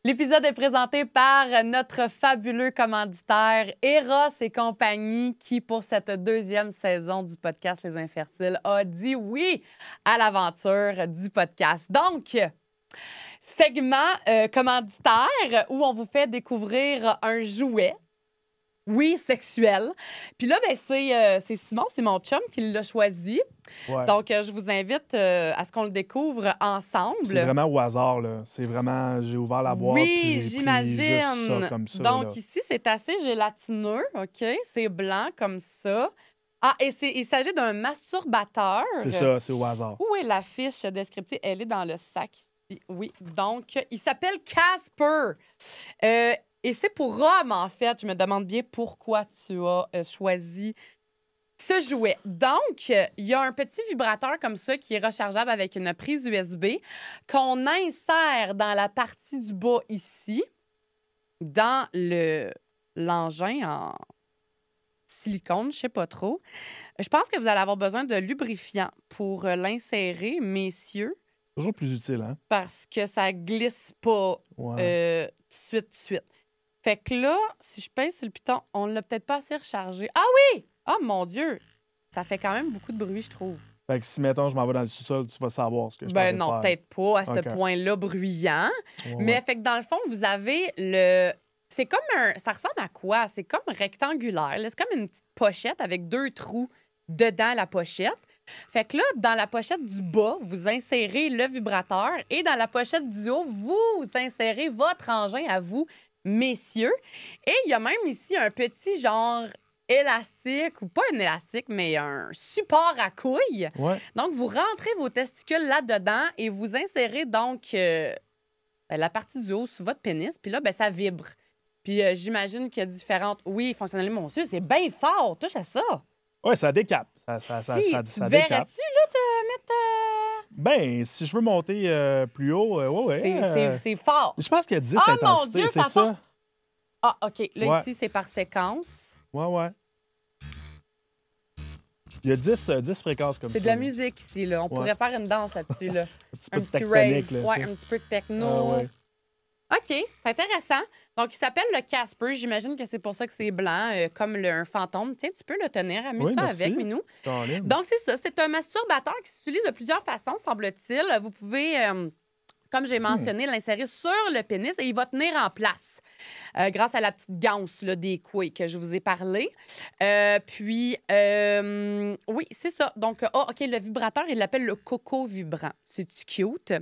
L'épisode est présenté par notre fabuleux commanditaire Eros et compagnie qui, pour cette deuxième saison du podcast Les Infertiles, a dit oui à l'aventure du podcast. Donc, segment commanditaire où on vous fait découvrir un jouet. Oui, sexuel. Puis là, ben, c'est Simon, c'est mon chum qui l'a choisi. Ouais. Donc, je vous invite à ce qu'on le découvre ensemble. C'est vraiment au hasard, là. C'est vraiment... J'ai ouvert la boîte, Oui, puis j'ai pris juste ça comme ça. Donc, là. ici, c'est assez gélatineux, OK? C'est blanc comme ça. Ah, et il s'agit d'un masturbateur. C'est ça, c'est au hasard. Où est la fiche descriptive? Elle est dans le sac ici. Oui, donc, il s'appelle Casper. Et c'est pour homme, en fait. Je me demande bien pourquoi tu as choisi ce jouet. Donc, il y a un petit vibrateur comme ça qui est rechargeable avec une prise USB qu'on insère dans la partie du bas ici, dans l'engin en silicone, je sais pas trop. Je pense que vous allez avoir besoin de lubrifiant pour l'insérer, messieurs, Toujours plus utile, hein? parce que ça glisse pas Ouais. tout de suite. Fait que là, si je pèse sur le piton, on l'a peut-être pas assez rechargé. Ah oui! Oh mon Dieu! Ça fait quand même beaucoup de bruit, je trouve. Fait que si, mettons, je m'en vais dans le sous-sol, tu vas savoir ce que je suis en Ben train de non, faire. peut-être pas à ce OK. point-là bruyant. Ouais, Mais ouais. fait que dans le fond, vous avez le... C'est comme un... Ça ressemble à quoi? C'est comme rectangulaire. là. C'est comme une petite pochette avec 2 trous dedans la pochette. Fait que là, dans la pochette du bas, vous insérez le vibrateur et dans la pochette du haut, vous insérez votre engin à vous, messieurs. Et il y a même ici un petit genre élastique, ou pas un élastique, mais un support à couilles. Ouais. Donc, vous rentrez vos testicules là-dedans et vous insérez donc la partie du haut sous votre pénis. Puis là, ben, ça vibre. Puis j'imagine qu'il y a différentes... Oui, fonctionnalités, mon Dieu, c'est bien fort. Touche à ça. Ouais, ça décape. Ça Si, tu décape. verrais-tu, là, te mettre... Ben, si je veux monter plus haut, ouais. C'est fort. Je pense qu'il y a 10 Ah, mon intensités, Dieu, c'est ça ça? Ah, OK. Là, Ouais. ici, c'est par séquence. Ouais. Il y a 10 fréquences comme ça. C'est de la là. musique ici, là. On Ouais. pourrait faire une danse là-dessus, là. Un petit peu Un de petit tectonique, rave. là. Ouais, tu sais. un petit peu de techno. Ah, ouais. OK, c'est intéressant. Donc, il s'appelle le Casper. J'imagine que c'est pour ça que c'est blanc, comme un fantôme. Tiens, tu peux le tenir. Amuse-toi Oui, merci. avec, Minou. Caroline. Donc, c'est ça. C'est un masturbateur qui s'utilise de plusieurs façons, semble-t-il. Vous pouvez, comme j'ai mentionné, l'insérer sur le pénis et il va tenir en place grâce à la petite ganse là, des couilles que je vous ai parlé. Oui, c'est ça. Donc, OK, le vibrateur, il l'appelle le coco vibrant. C'est-tu cute?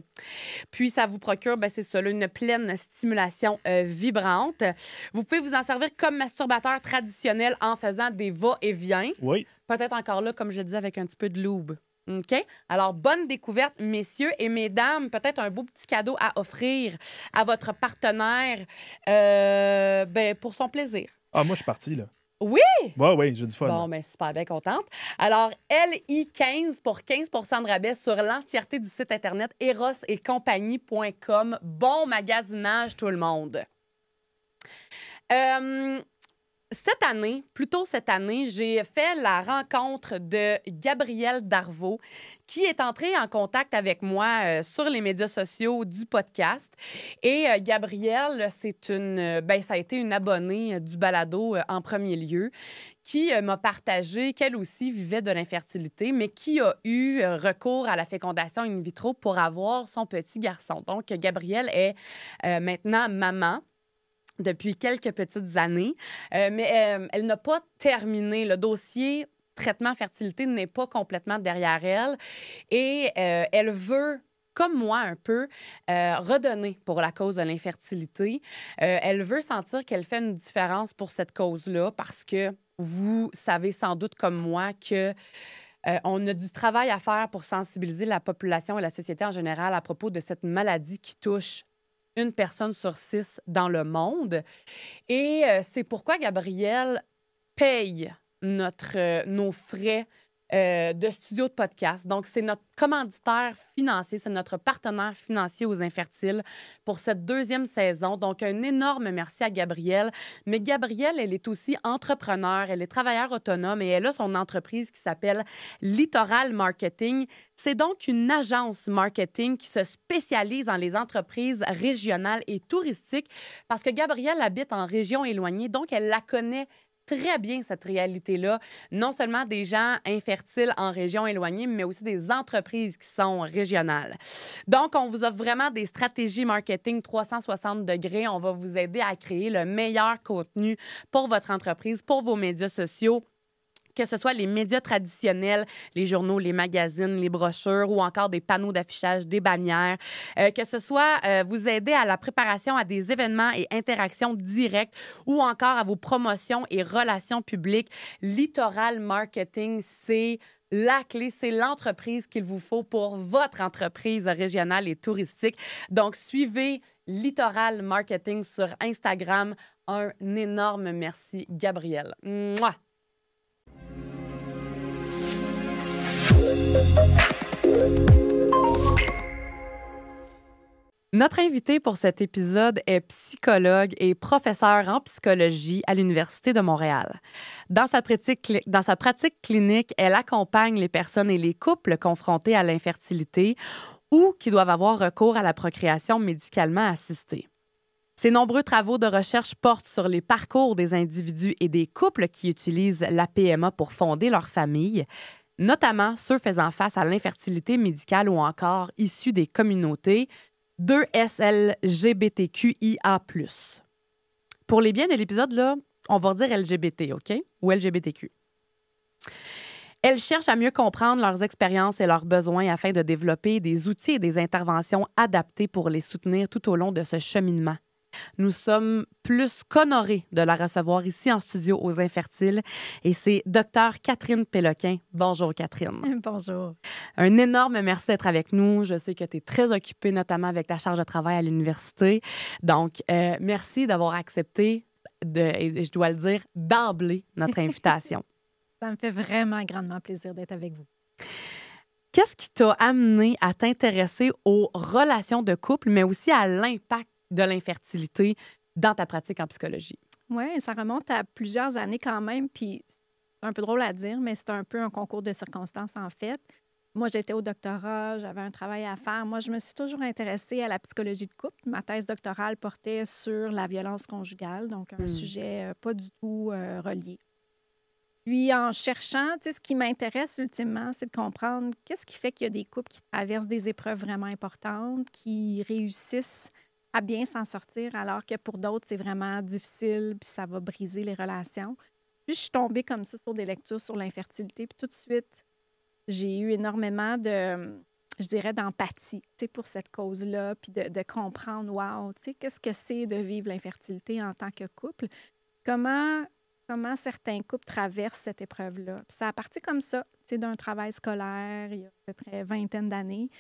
Puis, ça vous procure, ben, c'est ça, là, une pleine stimulation vibrante. Vous pouvez vous en servir comme masturbateur traditionnel en faisant des va-et-vient. Oui. Peut-être encore là, comme je le disais, avec un petit peu de lube. OK? Alors, bonne découverte, messieurs et mesdames. Peut-être un beau petit cadeau à offrir à votre partenaire pour son plaisir. Ah, moi, je suis parti, là. Oui! Ouais, j'ai du fun. Bon, là. bien, super bien contente. Alors, LI15 pour 15 de rabais sur l'entièreté du site Internet erosetcompagnie.com. Bon magasinage, tout le monde. Plus tôt cette année, j'ai fait la rencontre de Gabrielle Darvaux, qui est entrée en contact avec moi sur les médias sociaux du podcast. Et Gabrielle, ça a été une abonnée du balado en premier lieu, qui m'a partagé qu'elle aussi vivait de l'infertilité, mais qui a eu recours à la fécondation in vitro pour avoir son petit garçon. Donc, Gabrielle est maintenant maman depuis quelques petites années, mais elle n'a pas terminé. Le dossier traitement fertilité n'est pas complètement derrière elle et elle veut, comme moi un peu, redonner pour la cause de l'infertilité. Elle veut sentir qu'elle fait une différence pour cette cause-là parce que vous savez sans doute comme moi que on a du travail à faire pour sensibiliser la population et la société en général à propos de cette maladie qui touche une personne sur 6 dans le monde. Et c'est pourquoi Gabrielle paye nos frais de studios de podcast. Donc, c'est notre commanditaire financier, c'est notre partenaire financier aux Infertiles pour cette deuxième saison. Donc, un énorme merci à Gabrielle. Mais Gabrielle, elle est aussi entrepreneur, elle est travailleuse autonome et elle a son entreprise qui s'appelle Littoral Marketing. C'est donc une agence marketing qui se spécialise dans les entreprises régionales et touristiques parce que Gabrielle habite en région éloignée, donc elle la connaît très bien, cette réalité-là. Non seulement des gens infertiles en région éloignée, mais aussi des entreprises qui sont régionales. Donc, on vous offre vraiment des stratégies marketing 360 degrés. On va vous aider à créer le meilleur contenu pour votre entreprise, pour vos médias sociaux, que ce soit les médias traditionnels, les journaux, les magazines, les brochures ou encore des panneaux d'affichage, des bannières, que ce soit vous aider à la préparation à des événements et interactions directes ou encore à vos promotions et relations publiques. Littoral Marketing, c'est la clé, c'est l'entreprise qu'il vous faut pour votre entreprise régionale et touristique. Donc, suivez Littoral Marketing sur Instagram. Un énorme merci, Gabrielle. Mouah! Notre invité pour cet épisode est psychologue et professeur en psychologie à l'Université de Montréal. Dans sa pratique clinique, elle accompagne les personnes et les couples confrontés à l'infertilité ou qui doivent avoir recours à la procréation médicalement assistée. Ses nombreux travaux de recherche portent sur les parcours des individus et des couples qui utilisent la PMA pour fonder leur famille, notamment ceux faisant face à l'infertilité médicale ou encore issus des communautés 2SLGBTQIA+. Pour les biens de l'épisode, là, on va dire LGBT, OK? Ou LGBTQ. Elles cherchent à mieux comprendre leurs expériences et leurs besoins afin de développer des outils et des interventions adaptés pour les soutenir tout au long de ce cheminement. Nous sommes plus qu'honorés de la recevoir ici en studio aux Infertiles et c'est Dr Catherine Péloquin. Bonjour Catherine. Bonjour. Un énorme merci d'être avec nous. Je sais que tu es très occupée, notamment avec ta charge de travail à l'université. Donc, merci d'avoir accepté, et je dois le dire, d'emblée, notre invitation. Ça me fait vraiment grandement plaisir d'être avec vous. Qu'est-ce qui t'a amené à t'intéresser aux relations de couple, mais aussi à l'impact de l'infertilité dans ta pratique en psychologie? Oui, ça remonte à plusieurs années quand même, puis c'est un peu drôle à dire, mais c'est un peu un concours de circonstances en fait. Moi, j'étais au doctorat, j'avais un travail à faire. Moi, je me suis toujours intéressée à la psychologie de couple. Ma thèse doctorale portait sur la violence conjugale, donc un sujet pas du tout relié. Puis, en cherchant, tu sais, ce qui m'intéresse ultimement, c'est de comprendre qu'est-ce qui fait qu'il y a des couples qui traversent des épreuves vraiment importantes, qui réussissent à bien s'en sortir, alors que pour d'autres, c'est vraiment difficile, puis ça va briser les relations. Puis je suis tombée comme ça sur des lectures sur l'infertilité, puis tout de suite, j'ai eu énormément de, je dirais, d'empathie, tu sais, pour cette cause-là, puis de comprendre, wow, tu sais, qu'est-ce que c'est de vivre l'infertilité en tant que couple? Comment certains couples traversent cette épreuve-là? Puis ça a parti comme ça, tu sais, d'un travail scolaire il y a à peu près vingtaine d'années.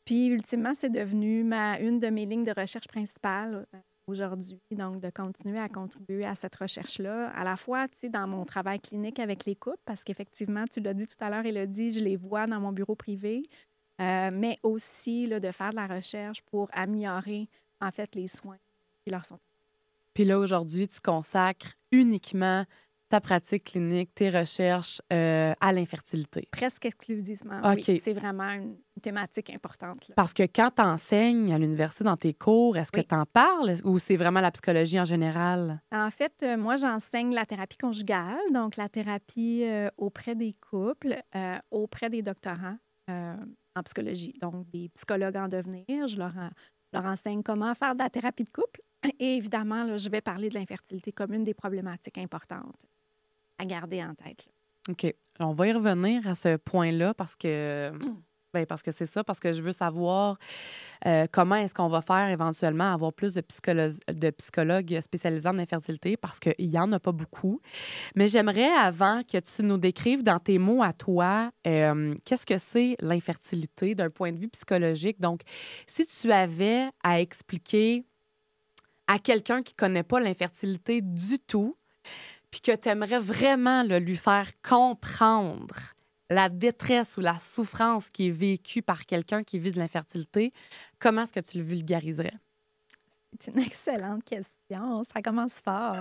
Puis, ultimement, c'est devenu une de mes lignes de recherche principales aujourd'hui. Donc, de continuer à contribuer à cette recherche-là, à la fois, tu sais, dans mon travail clinique avec les couples, parce qu'effectivement, tu l'as dit tout à l'heure, Élodie, je les vois dans mon bureau privé, mais aussi là, de faire de la recherche pour améliorer, en fait, les soins qui leur sont. Puis là, aujourd'hui, tu consacres uniquement ta pratique clinique, tes recherches à l'infertilité. Presque exclusivement, okay. Oui. C'est vraiment une thématique importante. Là. Parce que quand tu enseignes à l'université dans tes cours, est-ce que tu en parles ou c'est vraiment la psychologie en général? En fait, moi, j'enseigne la thérapie conjugale, donc la thérapie auprès des couples, auprès des doctorants en psychologie, donc des psychologues en devenir. Je leur enseigne comment faire de la thérapie de couple. Et évidemment, là, je vais parler de l'infertilité comme une des problématiques importantes à garder en tête. Là. OK. On va y revenir à ce point-là parce que c'est ça, parce que je veux savoir comment est-ce qu'on va faire éventuellement avoir plus de psychologues spécialisés en infertilité parce qu'il n'y en a pas beaucoup. Mais j'aimerais, avant que tu nous décrives dans tes mots à toi, qu'est-ce que c'est l'infertilité d'un point de vue psychologique? Donc, si tu avais à expliquer à quelqu'un qui ne connaît pas l'infertilité du tout, puis que tu aimerais vraiment là, lui faire comprendre la détresse ou la souffrance qui est vécue par quelqu'un qui vit de l'infertilité, comment est-ce que tu le vulgariserais? C'est une excellente question. Ça commence fort.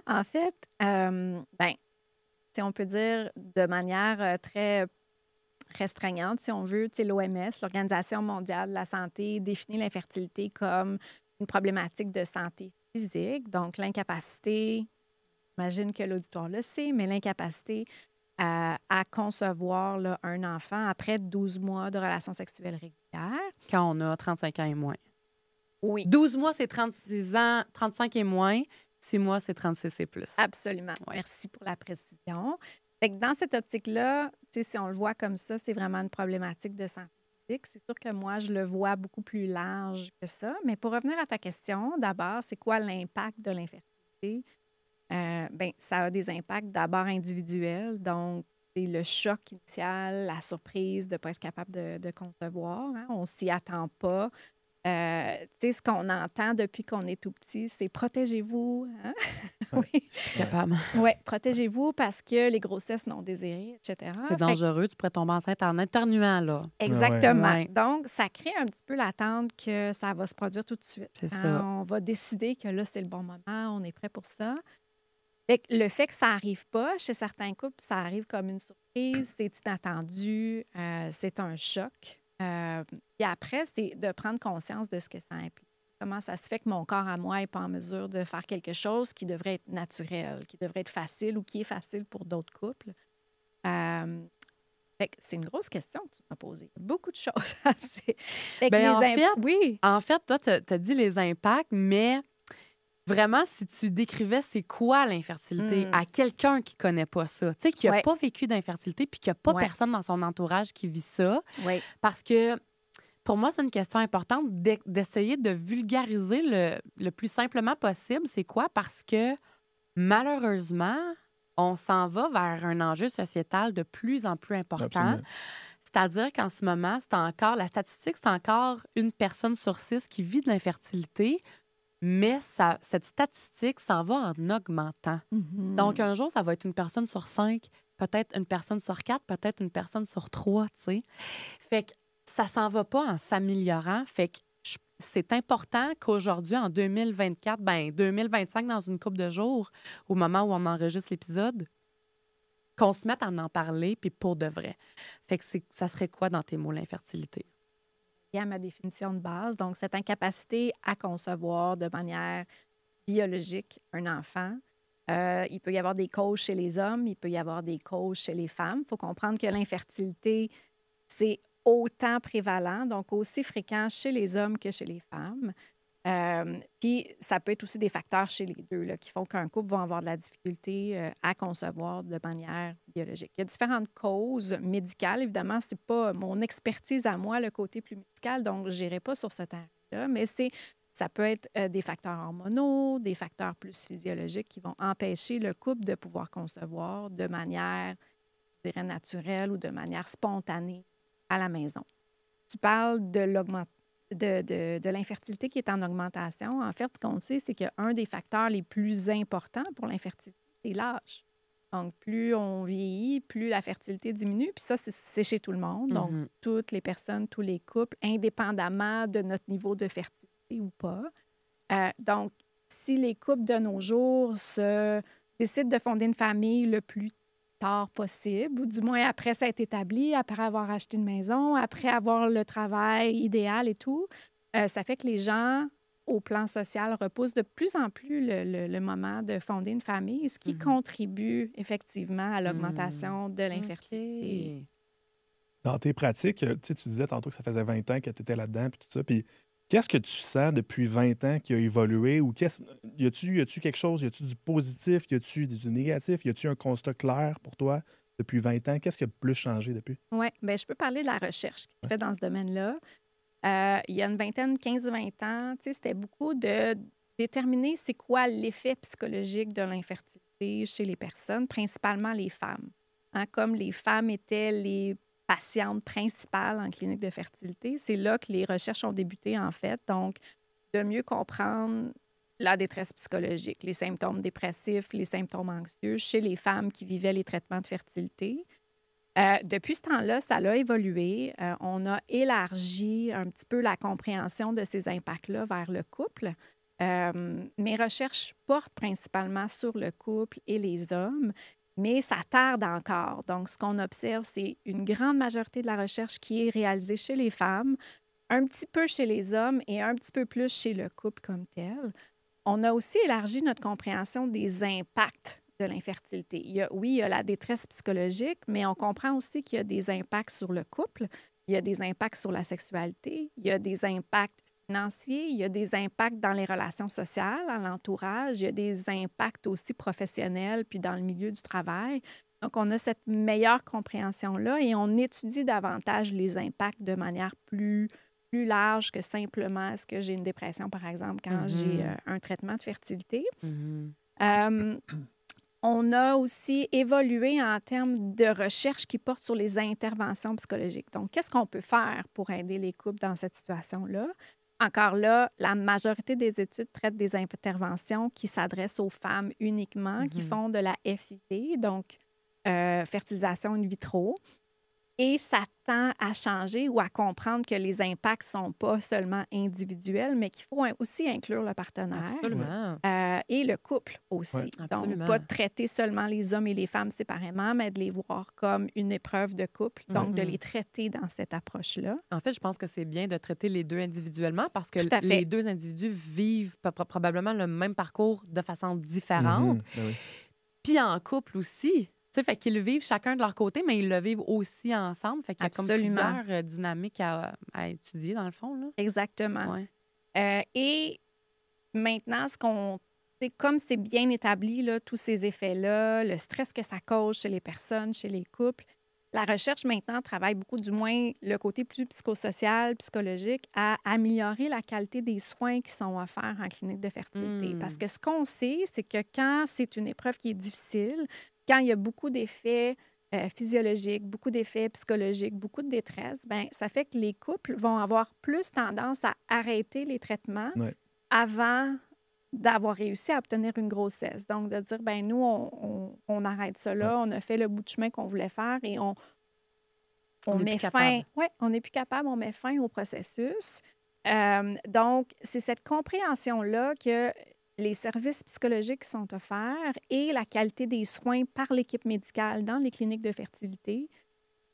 En fait, si on peut dire de manière très restreignante, si on veut, l'OMS, l'Organisation mondiale de la santé, définit l'infertilité comme une problématique de santé physique, donc l'incapacité, j'imagine que l'auditoire le sait, mais l'incapacité à concevoir là, un enfant après 12 mois de relations sexuelles régulières. Quand on a 35 ans et moins. Oui. 12 mois, c'est 36 ans, 35 et moins. 6 mois, c'est 36 et plus. Absolument. Ouais. Merci pour la précision. Fait que dans cette optique-là, si on le voit comme ça, c'est vraiment une problématique de santé physique. C'est sûr que moi, je le vois beaucoup plus large que ça. Mais pour revenir à ta question, d'abord, c'est quoi l'impact de l'infertilité? Ça a des impacts d'abord individuels. Donc, c'est le choc initial, la surprise de ne pas être capable de concevoir. Hein? On ne s'y attend pas. Ce qu'on entend depuis qu'on est tout petit, c'est protégez-vous. Hein? Oui. Capable. Oui, protégez-vous parce que les grossesses non désirées, etc. C'est dangereux. Tu pourrais tomber enceinte en éternuant, là. Exactement. Ouais. Donc, ça crée un petit peu l'attente que ça va se produire tout de suite. C'est ça. On va décider que là, c'est le bon moment, on est prêt pour ça. Le fait que ça n'arrive pas, chez certains couples, ça arrive comme une surprise, c'est inattendu, c'est un choc. Puis après, c'est de prendre conscience de ce que ça implique. Comment ça se fait que mon corps à moi n'est pas en mesure de faire quelque chose qui devrait être naturel, qui devrait être facile ou qui est facile pour d'autres couples. C'est une grosse question que tu m'as posée. Beaucoup de choses. En fait, toi, tu as dit les impacts, mais vraiment, si tu décrivais c'est quoi l'infertilité à quelqu'un qui ne connaît pas ça, tu sais, qui n'a pas vécu d'infertilité puis qui n'a pas personne dans son entourage qui vit ça. Oui. Parce que pour moi, c'est une question importante d'essayer de vulgariser le plus simplement possible. C'est quoi? Parce que malheureusement, on s'en va vers un enjeu sociétal de plus en plus important. Absolument. C'est-à-dire qu'en ce moment, la statistique, c'est encore une personne sur 6 qui vit de l'infertilité, mais cette statistique s'en va en augmentant. Mm-hmm. Donc, un jour, ça va être une personne sur 5, peut-être une personne sur 4, peut-être une personne sur 3, tu sais. Fait que ça s'en va pas en s'améliorant. Fait que c'est important qu'aujourd'hui, en 2024, 2025, dans une couple de jours, au moment où on enregistre l'épisode, qu'on se mette à en parler, puis pour de vrai. Fait que ça serait quoi dans tes mots, l'infertilité? À ma définition de base, donc cette incapacité à concevoir de manière biologique un enfant. Il peut y avoir des causes chez les hommes, il peut y avoir des causes chez les femmes. Il faut comprendre que l'infertilité, c'est autant prévalent, donc aussi fréquent chez les hommes que chez les femmes. Puis ça peut être aussi des facteurs chez les deux là, qui font qu'un couple va avoir de la difficulté à concevoir de manière biologique. Il y a différentes causes médicales. Évidemment, ce n'est pas mon expertise à moi, le côté plus médical, donc je n'irai pas sur ce terrain-là, mais ça peut être des facteurs hormonaux, des facteurs plus physiologiques qui vont empêcher le couple de pouvoir concevoir de manière, je dirais, naturelle ou de manière spontanée à la maison. Tu parles de l'infertilité qui est en augmentation. En fait, ce qu'on sait, c'est qu'un des facteurs les plus importants pour l'infertilité, c'est l'âge. Donc, plus on vieillit, plus la fertilité diminue. Puis ça, c'est chez tout le monde. Donc, toutes les personnes, tous les couples, indépendamment de notre niveau de fertilité ou pas. Donc, si les couples de nos jours décident de fonder une famille le plus tard possible, ou du moins après ça être établi, après avoir acheté une maison, après avoir le travail idéal et tout, ça fait que les gens, au plan social, repoussent de plus en plus le moment de fonder une famille, ce qui contribue effectivement à l'augmentation de l'infertilité. Okay. Dans tes pratiques, tu disais tantôt que ça faisait 20 ans que tu étais là-dedans, puis tout ça, puis qu'est-ce que tu sens depuis 20 ans qui a évolué? Ou y a-tu quelque chose? Y a-tu du positif? Y a-tu du négatif? Y a-tu un constat clair pour toi depuis 20 ans? Qu'est-ce qui a plus changé depuis? Oui, bien, je peux parler de la recherche qui se fait dans ce domaine-là. Il y a une vingtaine, 15-20 ans, c'était beaucoup de déterminer c'est quoi l'effet psychologique de l'infertilité chez les personnes, principalement les femmes. Hein, comme les femmes étaient les patiente principale en clinique de fertilité. C'est là que les recherches ont débuté, en fait. Donc, de mieux comprendre la détresse psychologique, les symptômes dépressifs, les symptômes anxieux chez les femmes qui vivaient les traitements de fertilité. Depuis ce temps-là, ça a évolué. On a élargi un petit peu la compréhension de ces impacts-là vers le couple. Mes recherches portent principalement sur le couple et les hommes, mais ça tarde encore. Donc, ce qu'on observe, c'est une grande majorité de la recherche qui est réalisée chez les femmes, un petit peu chez les hommes et un petit peu plus chez le couple comme tel. On a aussi élargi notre compréhension des impacts de l'infertilité. Il y a la détresse psychologique, mais on comprend aussi qu'il y a des impacts sur le couple, il y a des impacts sur la sexualité, il y a des impacts financiers, il y a des impacts dans les relations sociales, à l'entourage, il y a des impacts aussi professionnels, puis dans le milieu du travail. Donc, on a cette meilleure compréhension-là et on étudie davantage les impacts de manière plus large que simplement est-ce que j'ai une dépression, par exemple, quand j'ai un traitement de fertilité. On a aussi évolué en termes de recherche qui portent sur les interventions psychologiques. Donc, qu'est-ce qu'on peut faire pour aider les couples dans cette situation-là? Encore là, la majorité des études traitent des interventions qui s'adressent aux femmes uniquement, qui font de la FIV, donc fertilisation in vitro. Et ça tend à changer ou à comprendre que les impacts ne sont pas seulement individuels, mais qu'il faut aussi inclure le partenaire. Absolument. Et le couple aussi. Ouais, donc, pas de traiter seulement les hommes et les femmes séparément, mais de les voir comme une épreuve de couple, donc de les traiter dans cette approche-là. En fait, je pense que c'est bien de traiter les deux individuellement parce que les deux individus vivent probablement le même parcours de façon différente. Oui. Puis en couple aussi. Fait qu'ils le vivent chacun de leur côté, mais ils le vivent aussi ensemble. Fait qu'il y a comme plusieurs dynamiques à étudier, dans le fond. Là. Exactement. Ouais. Et maintenant, comme c'est bien établi, là, tous ces effets-là, le stress que ça cause chez les personnes, chez les couples, la recherche maintenant travaille beaucoup, du moins le côté plus psychosocial, psychologique, à améliorer la qualité des soins qui sont offerts en clinique de fertilité. Parce que ce qu'on sait, c'est que quand c'est une épreuve qui est difficile, quand il y a beaucoup d'effets physiologiques, beaucoup d'effets psychologiques, beaucoup de détresse, bien, ça fait que les couples vont avoir plus tendance à arrêter les traitements avant d'avoir réussi à obtenir une grossesse. Donc, de dire, bien, nous, on arrête ça là, on a fait le bout de chemin qu'on voulait faire et on met fin. Oui, on n'est plus capable, on met fin au processus. Donc, c'est cette compréhension-là que les services psychologiques qui sont offerts et la qualité des soins par l'équipe médicale dans les cliniques de fertilité.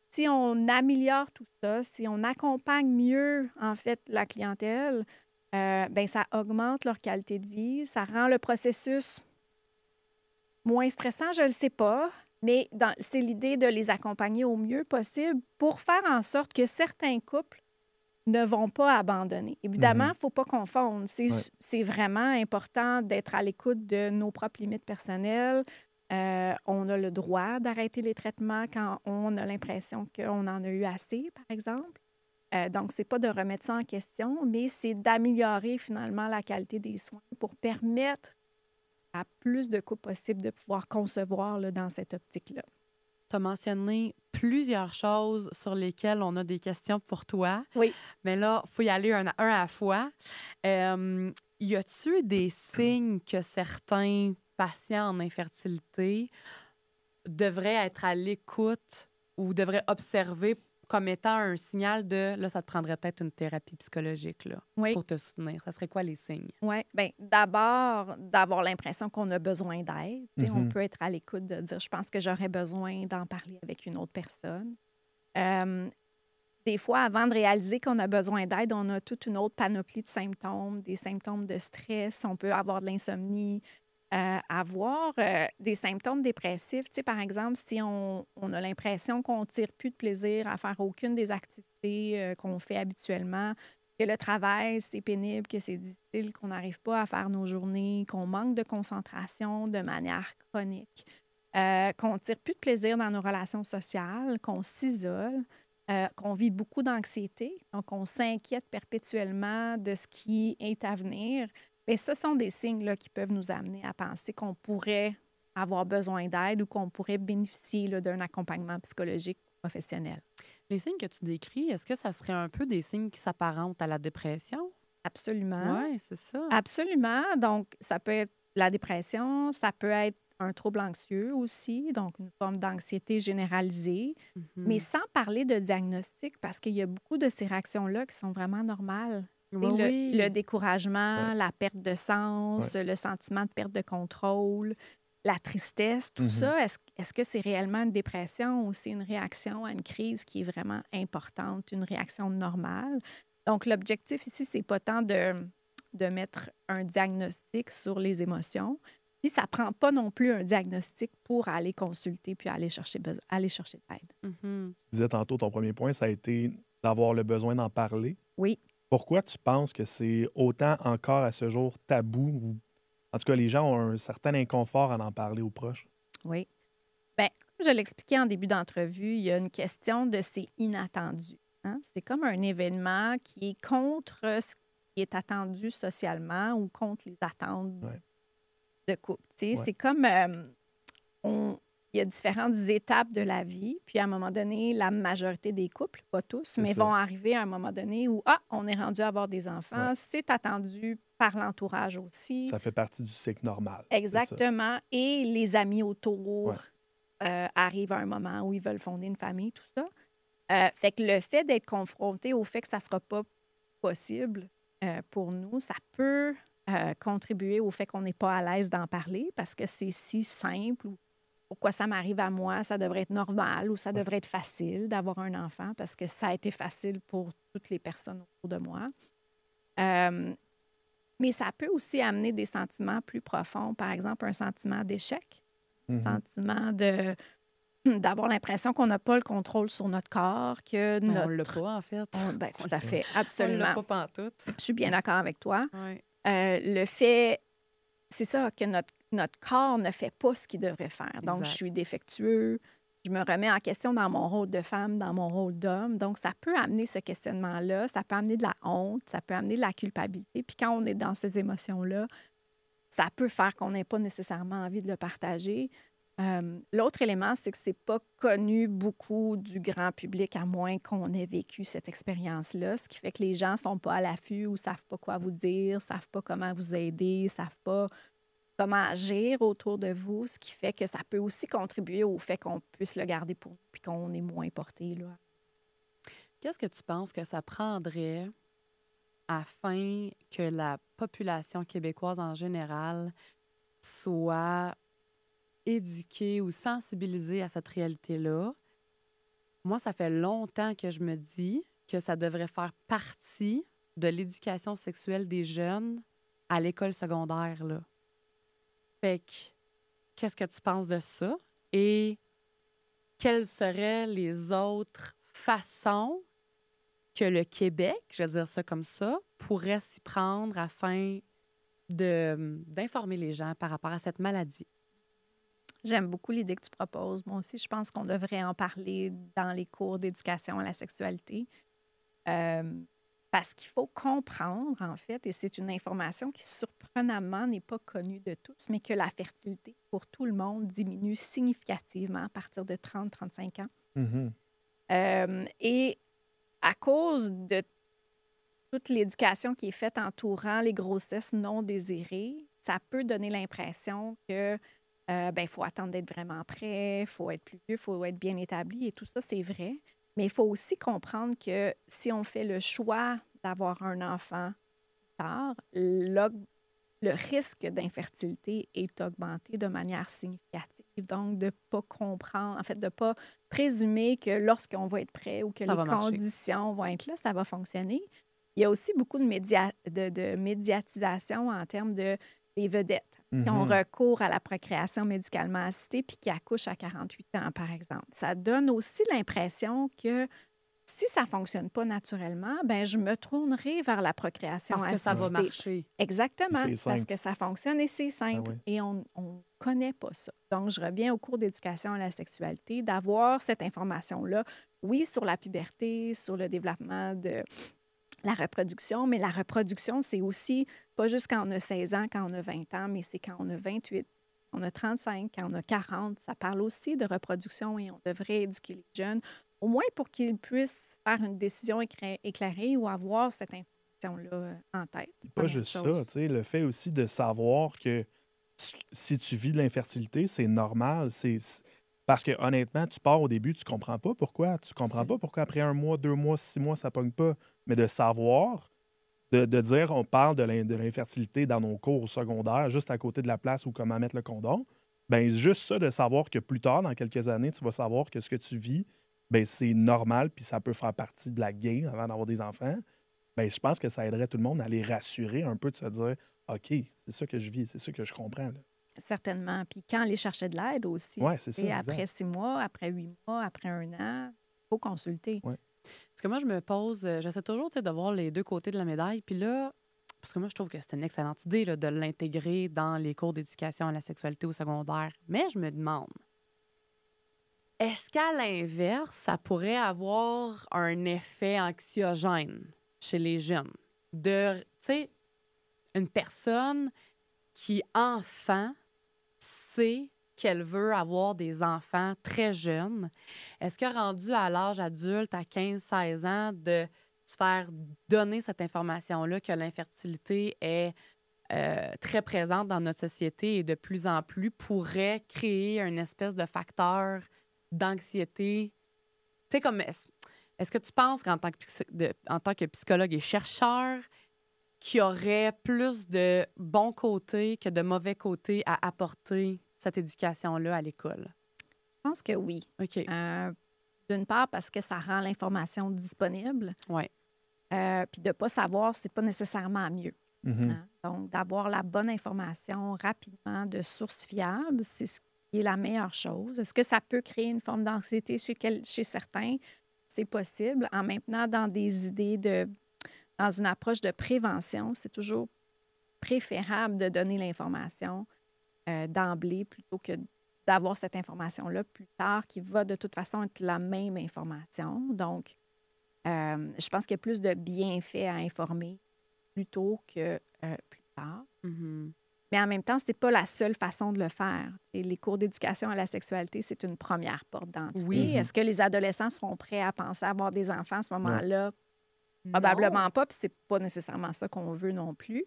Si on améliore tout ça, si on accompagne mieux, en fait, la clientèle, bien, ça augmente leur qualité de vie, ça rend le processus moins stressant, je ne le sais pas, mais c'est l'idée de les accompagner au mieux possible pour faire en sorte que certains couples ne vont pas abandonner. Évidemment, il ne faut pas confondre. C'est vraiment important d'être à l'écoute de nos propres limites personnelles. On a le droit d'arrêter les traitements quand on a l'impression qu'on en a eu assez, par exemple. Donc, ce n'est pas de remettre ça en question, mais c'est d'améliorer finalement la qualité des soins pour permettre à plus de couples possibles de pouvoir concevoir là, dans cette optique-là. Tu as mentionné plusieurs choses sur lesquelles on a des questions pour toi. Oui. Mais là, il faut y aller un à la fois. Y a-tu des signes que certains patients en infertilité devraient être à l'écoute ou devraient observer comme étant un signal de, là, ça te prendrait peut-être une thérapie psychologique là, pour te soutenir? Ça serait quoi les signes? Oui, bien, d'abord, d'avoir l'impression qu'on a besoin d'aide. On peut être à l'écoute de dire, je pense que j'aurais besoin d'en parler avec une autre personne. Des fois, avant de réaliser qu'on a besoin d'aide, on a toute une autre panoplie de symptômes, des symptômes de stress, on peut avoir de l'insomnie, avoir des symptômes dépressifs. Tu sais, par exemple, si on a l'impression qu'on ne tire plus de plaisir à faire aucune des activités qu'on fait habituellement, que le travail, c'est pénible, que c'est difficile, qu'on n'arrive pas à faire nos journées, qu'on manque de concentration de manière chronique, qu'on ne tire plus de plaisir dans nos relations sociales, qu'on s'isole, qu'on vit beaucoup d'anxiété, donc on s'inquiète perpétuellement de ce qui est à venir. Bien, ce sont des signes là, qui peuvent nous amener à penser qu'on pourrait avoir besoin d'aide ou qu'on pourrait bénéficier là, d'un accompagnement psychologique professionnel. Les signes que tu décris, est-ce que ça serait un peu des signes qui s'apparentent à la dépression? Absolument. Oui, c'est ça. Absolument. Donc, ça peut être la dépression, ça peut être un trouble anxieux aussi, donc une forme d'anxiété généralisée, mais sans parler de diagnostic, parce qu'il y a beaucoup de ces réactions-là qui sont vraiment normales. Tu sais, Oui, le découragement, Ouais. la perte de sens, le sentiment de perte de contrôle, la tristesse, tout ça, est-ce que c'est réellement une dépression ou c'est une réaction à une crise qui est vraiment importante, une réaction normale? Donc, l'objectif ici, c'est pas tant de mettre un diagnostic sur les émotions, puis ça prend pas non plus un diagnostic pour aller consulter puis aller chercher de l'aide. Mhm. Tu disais tantôt, ton premier point, ça a été d'avoir le besoin d'en parler. Oui. Pourquoi tu penses que c'est autant encore à ce jour tabou ou en tout cas, les gens ont un certain inconfort à en parler aux proches? Oui. Bien, comme je l'expliquais en début d'entrevue, il y a une question de c'est inattendu. Hein? C'est comme un événement qui est contre ce qui est attendu socialement ou contre les attentes Ouais. de couple. Tu sais, Ouais. c'est comme il y a différentes étapes de la vie, puis à un moment donné, la majorité des couples, pas tous, mais ça. vont arriver à un moment donné où on est rendu à avoir des enfants, Ouais. c'est attendu par l'entourage aussi. Ça fait partie du cycle normal. c'est ça. Exactement. Et les amis autour Ouais. arrivent à un moment où ils veulent fonder une famille, tout ça. Fait que le fait d'être confronté au fait que ça ne sera pas possible pour nous, ça peut contribuer au fait qu'on n'est pas à l'aise d'en parler parce que c'est si simple ou pourquoi ça m'arrive à moi, ça devrait être normal ou ça devrait être facile d'avoir un enfant parce que ça a été facile pour toutes les personnes autour de moi. Mais ça peut aussi amener des sentiments plus profonds, par exemple un sentiment d'échec, un sentiment d'avoir l'impression qu'on n'a pas le contrôle sur notre corps, que On l'a pas, en fait. Tout à fait, On absolument. l'a pas pantoute. Je suis bien d'accord avec toi. Ouais. Le fait, c'est ça, que notre corps ne fait pas ce qu'il devrait faire. Donc, Exact. je suis défectueux, je me remets en question dans mon rôle de femme, dans mon rôle d'homme. Donc, ça peut amener ce questionnement-là, ça peut amener de la honte, ça peut amener de la culpabilité. Puis quand on est dans ces émotions-là, ça peut faire qu'on n'ait pas nécessairement envie de le partager. L'autre élément, c'est que c'est pas connu beaucoup du grand public, à moins qu'on ait vécu cette expérience-là, ce qui fait que les gens sont pas à l'affût ou savent pas quoi vous dire, savent pas comment vous aider, savent pas comment agir autour de vous, ce qui fait que ça peut aussi contribuer au fait qu'on puisse le garder pour nous puis qu'on est moins porté, là. Qu'est-ce que tu penses que ça prendrait afin que la population québécoise en général soit éduquée ou sensibilisée à cette réalité-là? Moi, ça fait longtemps que je me dis que ça devrait faire partie de l'éducation sexuelle des jeunes à l'école secondaire, là. Fait que, qu'est-ce que tu penses de ça? Et quelles seraient les autres façons que le Québec, je vais dire ça comme ça, pourrait s'y prendre afin d'informer les gens par rapport à cette maladie? J'aime beaucoup l'idée que tu proposes. Moi aussi, je pense qu'on devrait en parler dans les cours d'éducation à la sexualité. Parce qu'il faut comprendre, en fait, et c'est une information qui surprenamment n'est pas connue de tous, mais que la fertilité pour tout le monde diminue significativement à partir de 30-35 ans. Et à cause de toute l'éducation qui est faite entourant les grossesses non désirées, ça peut donner l'impression que faut attendre d'être vraiment prêt, il faut être plus vieux, il faut être bien établi et tout ça, c'est vrai. Mais il faut aussi comprendre que si on fait le choix d'avoir un enfant tard, le risque d'infertilité est augmenté de manière significative. Donc, de ne pas comprendre, en fait, de ne pas présumer que lorsqu'on va être prêt ou que Ça les va marcher. conditions vont être là, ça va fonctionner. Il y a aussi beaucoup de médiatisation en termes de des vedettes qui ont recours à la procréation médicalement assistée puis qui accouchent à 48 ans, par exemple. Ça donne aussi l'impression que si ça ne fonctionne pas naturellement, ben je me tournerai vers la procréation Parce que assistée. ça va marcher. Exactement, C'est simple. parce que ça fonctionne et c'est simple. oui. Et on ne connaît pas ça. Donc, je reviens au cours d'éducation à la sexualité, d'avoir cette information-là, oui, sur la puberté, sur le développement de la reproduction, mais la reproduction, c'est aussi pas juste quand on a 16 ans, quand on a 20 ans, mais c'est quand on a 28, quand on a 35, quand on a 40. Ça parle aussi de reproduction et on devrait éduquer les jeunes, au moins pour qu'ils puissent faire une décision éclairée ou avoir cette information question-là en tête. Pas juste ça, tu sais, le fait aussi de savoir que si tu vis de l'infertilité, c'est normal. Parce que honnêtement, tu pars au début, tu comprends pas pourquoi. Tu comprends pas pourquoi après 1 mois, 2 mois, 6 mois, ça pogne pas. Mais de savoir, de dire on parle de l'infertilité dans nos cours au secondaire, juste à côté de la place où comment mettre le condom, ben juste ça, de savoir que plus tard, dans quelques années, tu vas savoir que ce que tu vis, ben c'est normal, puis ça peut faire partie de la game avant d'avoir des enfants. Ben, je pense que ça aiderait tout le monde à les rassurer un peu, de se dire OK, c'est ça que je vis, c'est ça que je comprends. Là. Certainement. Puis quand aller chercher de l'aide aussi. Oui, c'est ça. Et après 6 mois, après 8 mois, après 1 an, il faut consulter. Ouais. Parce que moi, je me pose, j'essaie toujours de voir les deux côtés de la médaille. Puis là, parce que moi, je trouve que c'est une excellente idée là, de l'intégrer dans les cours d'éducation à la sexualité au secondaire. Mais je me demande, est-ce qu'à l'inverse, ça pourrait avoir un effet anxiogène chez les jeunes? Tu sais, une personne qui, enfant, sait qu'elle veut avoir des enfants très jeunes, est-ce que rendu à l'âge adulte, à 15-16 ans, de se faire donner cette information-là que l'infertilité est très présente dans notre société et de plus en plus pourrait créer une espèce de facteur d'anxiété? Tu sais, comme est-ce que tu penses qu'en tant que psychologue et chercheur, qu'il y aurait plus de bons côtés que de mauvais côtés à apporter cette éducation-là à l'école? Je pense que oui. OK. D'une part, parce que ça rend l'information disponible. Oui. Puis de ne pas savoir, c'est pas nécessairement mieux. Mhm. Hein? Donc, d'avoir la bonne information rapidement de sources fiables, c'est ce qui est la meilleure chose. Est-ce que ça peut créer une forme d'anxiété chez certains? C'est possible. En maintenant dans des idées dans une approche de prévention, c'est toujours préférable de donner l'information d'emblée plutôt que d'avoir cette information-là plus tard qui va de toute façon être la même information. Donc, je pense qu'il y a plus de bienfaits à informer plutôt que plus tard. Mm-hmm. Mais en même temps, ce n'est pas la seule façon de le faire. T'sais, les cours d'éducation à la sexualité, c'est une première porte d'entrée. Oui. Est-ce que les adolescents seront prêts à penser à avoir des enfants à ce moment-là? Non. Probablement pas, puis c'est pas nécessairement ça qu'on veut non plus.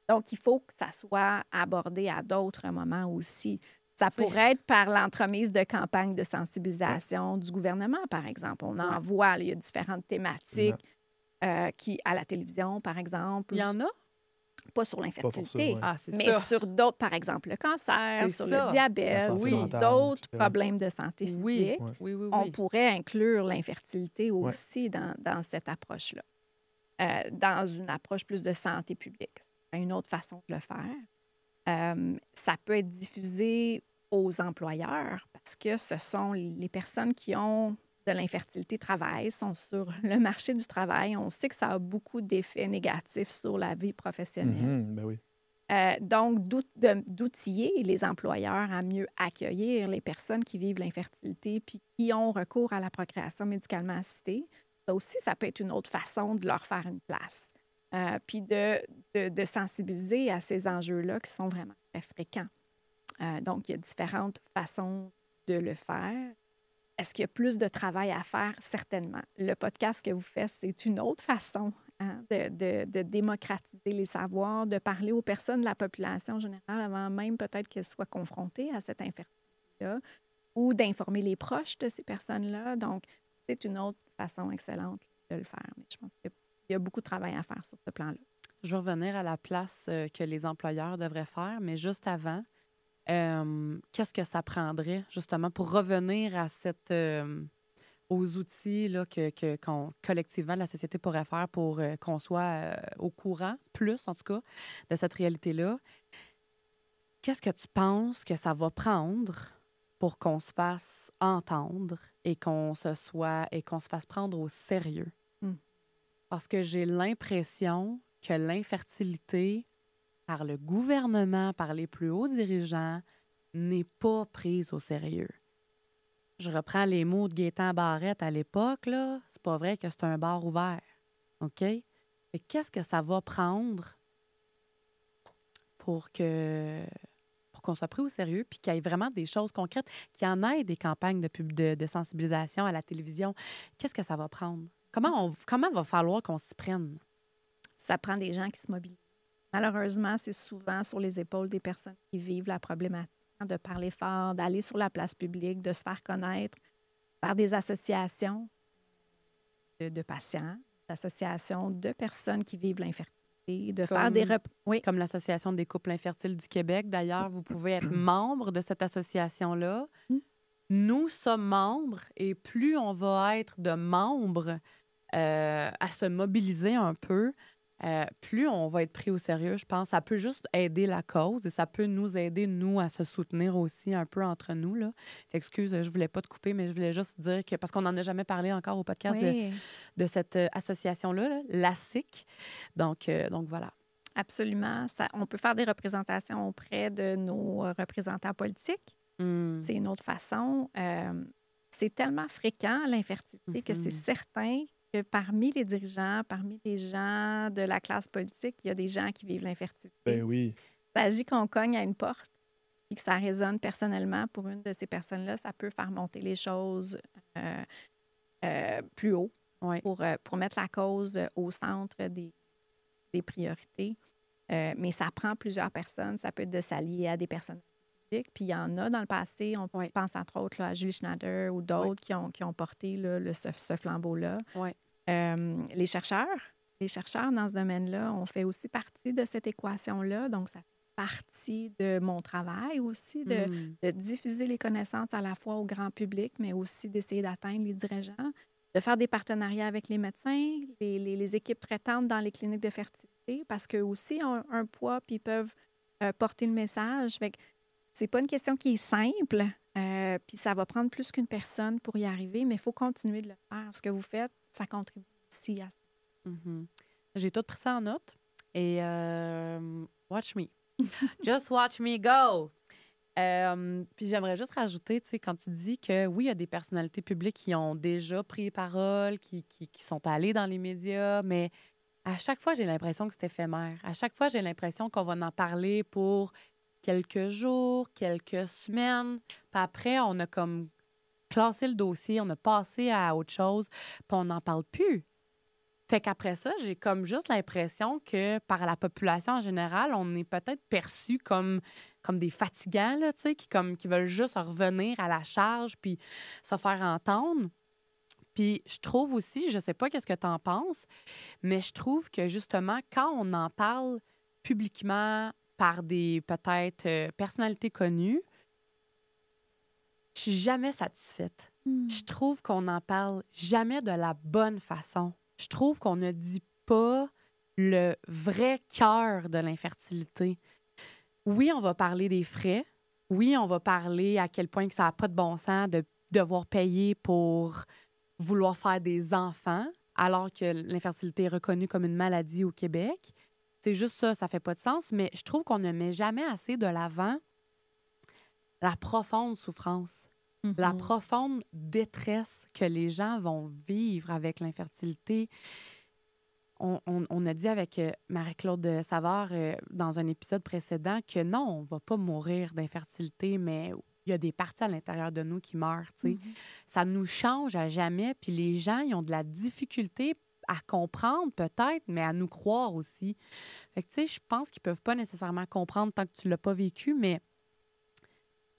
Donc, il faut que ça soit abordé à d'autres moments aussi. Ça pourrait être par l'entremise de campagnes de sensibilisation du gouvernement, par exemple. On en voit, il y a différentes thématiques qui, à la télévision, par exemple. Il y en a? Pas sur l'infertilité, c'est mais ça. sur d'autres, par exemple, le cancer, C'est sur ça. le diabète, santé sur mentale, d'autres etc. problèmes de santé physique. Oui. Ouais. Oui. On pourrait inclure l'infertilité aussi dans cette approche-là. Dans une approche plus de santé publique. C'est une autre façon de le faire. Ça peut être diffusé aux employeurs parce que ce sont les personnes qui ont de l'infertilité travaillent, sont sur le marché du travail. On sait que ça a beaucoup d'effets négatifs sur la vie professionnelle. Ben oui. Donc, d'outiller les employeurs à mieux accueillir les personnes qui vivent l'infertilité puis qui ont recours à la procréation médicalement assistée. Ça aussi, ça peut être une autre façon de leur faire une place. Puis de sensibiliser à ces enjeux-là qui sont vraiment très fréquents. Donc, il y a différentes façons de le faire. Est-ce qu'il y a plus de travail à faire? Certainement. Le podcast que vous faites, c'est une autre façon de démocratiser les savoirs, de parler aux personnes de la population générale avant même peut-être qu'elles soient confrontées à cette infertilité-là ou d'informer les proches de ces personnes-là. Donc, c'est une autre façon excellente de le faire. Mais je pense qu'il y a beaucoup de travail à faire sur ce plan-là. Je vais revenir à la place que les employeurs devraient faire, mais juste avant, qu'est-ce que ça prendrait justement pour revenir à aux outils là, qu'on collectivement la société pourrait faire pour qu'on soit au courant, plus en tout cas, de cette réalité-là? Qu'est-ce que tu penses que ça va prendre pour qu'on se fasse entendre et qu'on se fasse prendre au sérieux? Parce que j'ai l'impression que l'infertilité, par le gouvernement, par les plus hauts dirigeants, n'est pas prise au sérieux. Je reprends les mots de Gaétan Barrette à l'époque, là. C'est pas vrai que c'est un bar ouvert. OK? Et qu'est-ce que ça va prendre pour qu'on soit pris au sérieux puis qu'il y ait vraiment des choses concrètes, qu'il y en ait des campagnes de sensibilisation à la télévision? Qu'est-ce que ça va prendre? Comment va falloir qu'on s'y prenne? ça prend des gens qui se mobilisent. Malheureusement, c'est souvent sur les épaules des personnes qui vivent la problématique, de parler fort, d'aller sur la place publique, de se faire connaître par des associations de patients, d'associations de personnes qui vivent l'infertilité, de faire des... Oui. Comme l'Association des couples infertiles du Québec. D'ailleurs, vous pouvez être membre de cette association-là. Nous sommes membres et plus on va être de membres à se mobiliser un peu, plus on va être pris au sérieux, je pense. Ça peut juste aider la cause et ça peut nous aider, nous, à se soutenir aussi un peu entre nous. Là. Excuse, je voulais pas te couper, mais je voulais juste dire que, parce qu'on n'en a jamais parlé encore au podcast de cette association-là, là, l'ASIC. Donc voilà. Absolument. On peut faire des représentations auprès de nos représentants politiques. C'est une autre façon. C'est tellement fréquent, l'infertilité, que c'est certain que parmi les dirigeants, parmi les gens de la classe politique, il y a des gens qui vivent l'infertilité. Ben oui. Il s'agit qu'on cogne à une porte et que ça résonne personnellement pour une de ces personnes-là. Ça peut faire monter les choses plus haut pour mettre la cause au centre des priorités. Mais ça prend plusieurs personnes. Ça peut être de s'allier à des personnes publiques. Puis il y en a dans le passé. On pense entre autres là, à Julie Schneider ou d'autres qui ont porté là, ce flambeau-là. Les chercheurs dans ce domaine-là ont fait aussi partie de cette équation-là. Donc, ça fait partie de mon travail aussi, de diffuser les connaissances à la fois au grand public, mais aussi d'essayer d'atteindre les dirigeants, de faire des partenariats avec les médecins, les équipes traitantes dans les cliniques de fertilité, parce qu'eux aussi ont un poids puis ils peuvent porter le message. Fait que c'est pas une question qui est simple, puis ça va prendre plus qu'une personne pour y arriver, mais il faut continuer de le faire. Ce que vous faites, ça contribue aussi à ça. J'ai tout pris ça en note et watch me. Just watch me go! Puis j'aimerais juste rajouter, tu sais, quand tu dis que oui, il y a des personnalités publiques qui ont déjà pris parole, qui sont allées dans les médias, mais à chaque fois, j'ai l'impression que c'est éphémère. À chaque fois, j'ai l'impression qu'on va en parler pour quelques jours, quelques semaines. Puis après, on a comme classé le dossier, on a passé à autre chose, puis on n'en parle plus. Fait qu'après ça, j'ai comme juste l'impression que par la population en général, on est peut-être perçu comme des fatigants, là, tu sais, qui veulent juste revenir à la charge puis se faire entendre. Puis je trouve aussi, je sais pas qu'est-ce que tu en penses, mais je trouve que justement, quand on en parle publiquement par des peut-être personnalités connues, je suis jamais satisfaite. Je trouve qu'on n'en parle jamais de la bonne façon. Je trouve qu'on ne dit pas le vrai cœur de l'infertilité. Oui, on va parler des frais. Oui, on va parler à quel point que ça n'a pas de bon sens de devoir payer pour vouloir faire des enfants, alors que l'infertilité est reconnue comme une maladie au Québec. C'est juste ça, ça fait pas de sens. Mais je trouve qu'on ne met jamais assez de l'avant la profonde souffrance, la profonde détresse que les gens vont vivre avec l'infertilité. On a dit avec Marie-Claude Savard dans un épisode précédent que non, on ne va pas mourir d'infertilité, mais il y a des parties à l'intérieur de nous qui meurent. Ça nous change à jamais, puis les gens, ils ont de la difficulté à comprendre peut-être, mais à nous croire aussi. Fait que, tu sais, je pense qu'ils ne peuvent pas nécessairement comprendre tant que tu ne l'as pas vécu, mais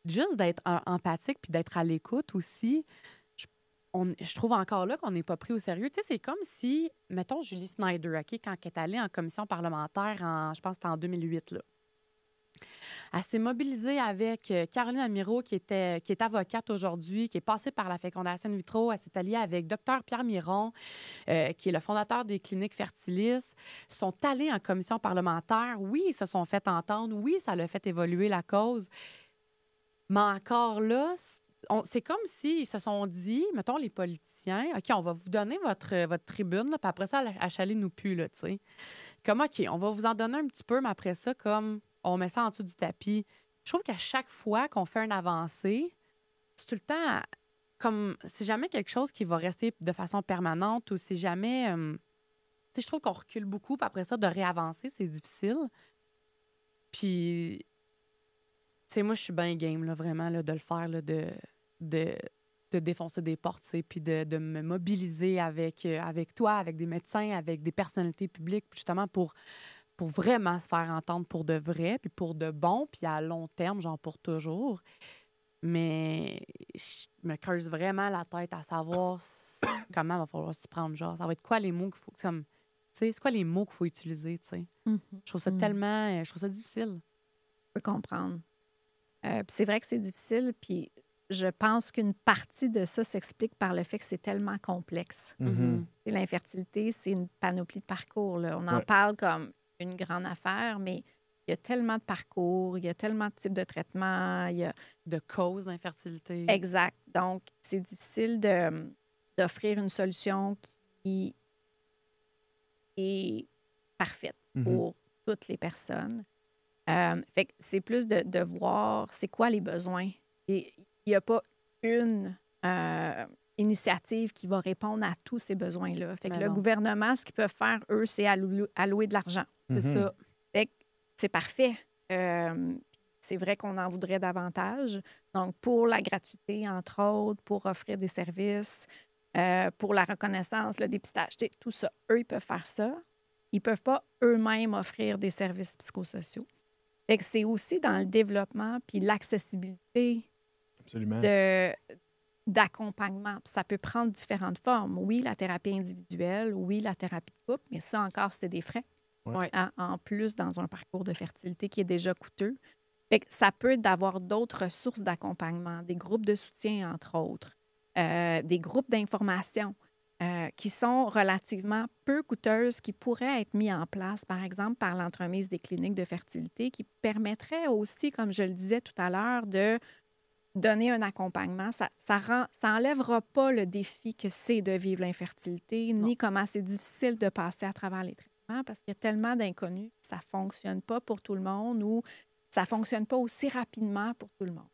juste d'être empathique puis d'être à l'écoute aussi, je trouve encore là qu'on n'est pas pris au sérieux. Tu sais, c'est comme si, mettons, Julie Snyder, OK, quand elle est allée en commission parlementaire, je pense que c'était en 2008, là. Elle s'est mobilisée avec Caroline Almiro, qui est avocate aujourd'hui, qui est passée par la fécondation in vitro. Elle s'est alliée avec Dr Pierre Miron, qui est le fondateur des cliniques Fertilis. Ils sont allés en commission parlementaire. Oui, ils se sont fait entendre. Oui, ça l'a fait évoluer la cause. Mais encore là, c'est comme s'ils se sont dit, mettons, les politiciens, OK, on va vous donner votre tribune, là, puis après ça, achalez-nous plus, là, tu sais. Comme, OK, on va vous en donner un petit peu, mais après ça, comme, on met ça en dessous du tapis. Je trouve qu'à chaque fois qu'on fait une avancée, c'est tout le temps, comme, c'est jamais quelque chose qui va rester de façon permanente ou c'est jamais... tu sais, je trouve qu'on recule beaucoup, puis après ça, de réavancer, c'est difficile. Puis... Tu sais, moi, je suis bien game, là, vraiment, là, de le faire, là, de de défoncer des portes, tu sais, puis de me mobiliser avec toi, avec des médecins, avec des personnalités publiques, justement pour vraiment se faire entendre pour de vrai, puis pour de bon, puis à long terme, genre pour toujours. Mais je me creuse vraiment la tête à savoir comment il va falloir s'y prendre. Genre, ça va être quoi les mots qu'il faut... Comme, tu sais, c'est quoi les mots qu'il faut utiliser, tu sais? Mhm. Je trouve ça tellement... Je trouve ça difficile. Je peux comprendre. Puis c'est vrai que c'est difficile, puis je pense qu'une partie de ça s'explique par le fait que c'est tellement complexe. Mhm. L'infertilité, c'est une panoplie de parcours, là. On en Ouais. parle comme une grande affaire, mais il y a tellement de parcours, il y a tellement de types de traitements, il y a... De cause d'infertilité. Exact. Donc, c'est difficile d'offrir une solution qui est parfaite pour toutes les personnes. Fait que c'est plus de voir c'est quoi les besoins. Et il n'y a pas une initiative qui va répondre à tous ces besoins-là. Fait que Mais le non. gouvernement, ce qu'ils peuvent faire, eux, c'est allouer de l'argent. C'est ça. Fait que c'est parfait. C'est vrai qu'on en voudrait davantage. Donc, pour la gratuité, entre autres, pour offrir des services, pour la reconnaissance, le dépistage, tout ça, eux, ils peuvent faire ça. Ils ne peuvent pas eux-mêmes offrir des services psychosociaux. Fait que c'est aussi dans le développement puis l'accessibilité Absolument. d'accompagnement. Puis ça peut prendre différentes formes. Oui, la thérapie individuelle, oui, la thérapie de couple, mais ça encore, c'est des frais. Ouais. En plus, dans un parcours de fertilité qui est déjà coûteux. Fait que ça peut être d'avoir d'autres ressources d'accompagnement, des groupes de soutien, entre autres, des groupes d'information qui sont relativement peu coûteuses, qui pourraient être mis en place, par exemple, par l'entremise des cliniques de fertilité, qui permettraient aussi, comme je le disais tout à l'heure, de donner un accompagnement. Ça enlèvera pas le défi que c'est de vivre l'infertilité, ni comment c'est difficile de passer à travers les traitements, parce qu'il y a tellement d'inconnus, ça ne fonctionne pas pour tout le monde ou ça ne fonctionne pas aussi rapidement pour tout le monde.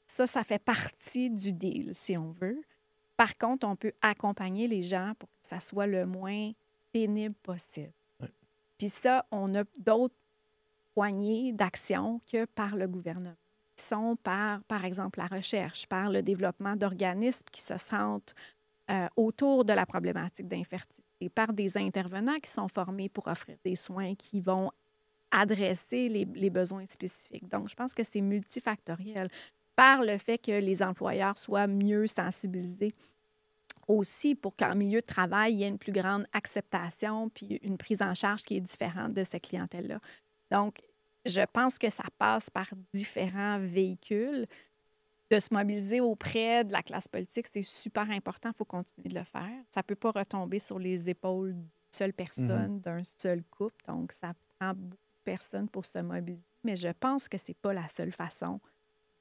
Ça fait partie du deal, si on veut. Par contre, on peut accompagner les gens pour que ça soit le moins pénible possible. Ouais. Puis ça, on a d'autres poignées d'actions que par le gouvernement, qui sont par exemple, la recherche, par le développement d'organismes qui se sentent autour de la problématique d'infertilité, par des intervenants qui sont formés pour offrir des soins qui vont adresser les besoins spécifiques. Donc, je pense que c'est multifactoriel. Par le fait que les employeurs soient mieux sensibilisés aussi pour qu'en milieu de travail, il y ait une plus grande acceptation puis une prise en charge qui est différente de cette clientèle-là. Donc, je pense que ça passe par différents véhicules. De se mobiliser auprès de la classe politique, c'est super important. Il faut continuer de le faire. Ça ne peut pas retomber sur les épaules d'une seule personne, d'un seul couple. Donc, ça prend beaucoup de personnes pour se mobiliser. Mais je pense que ce n'est pas la seule façon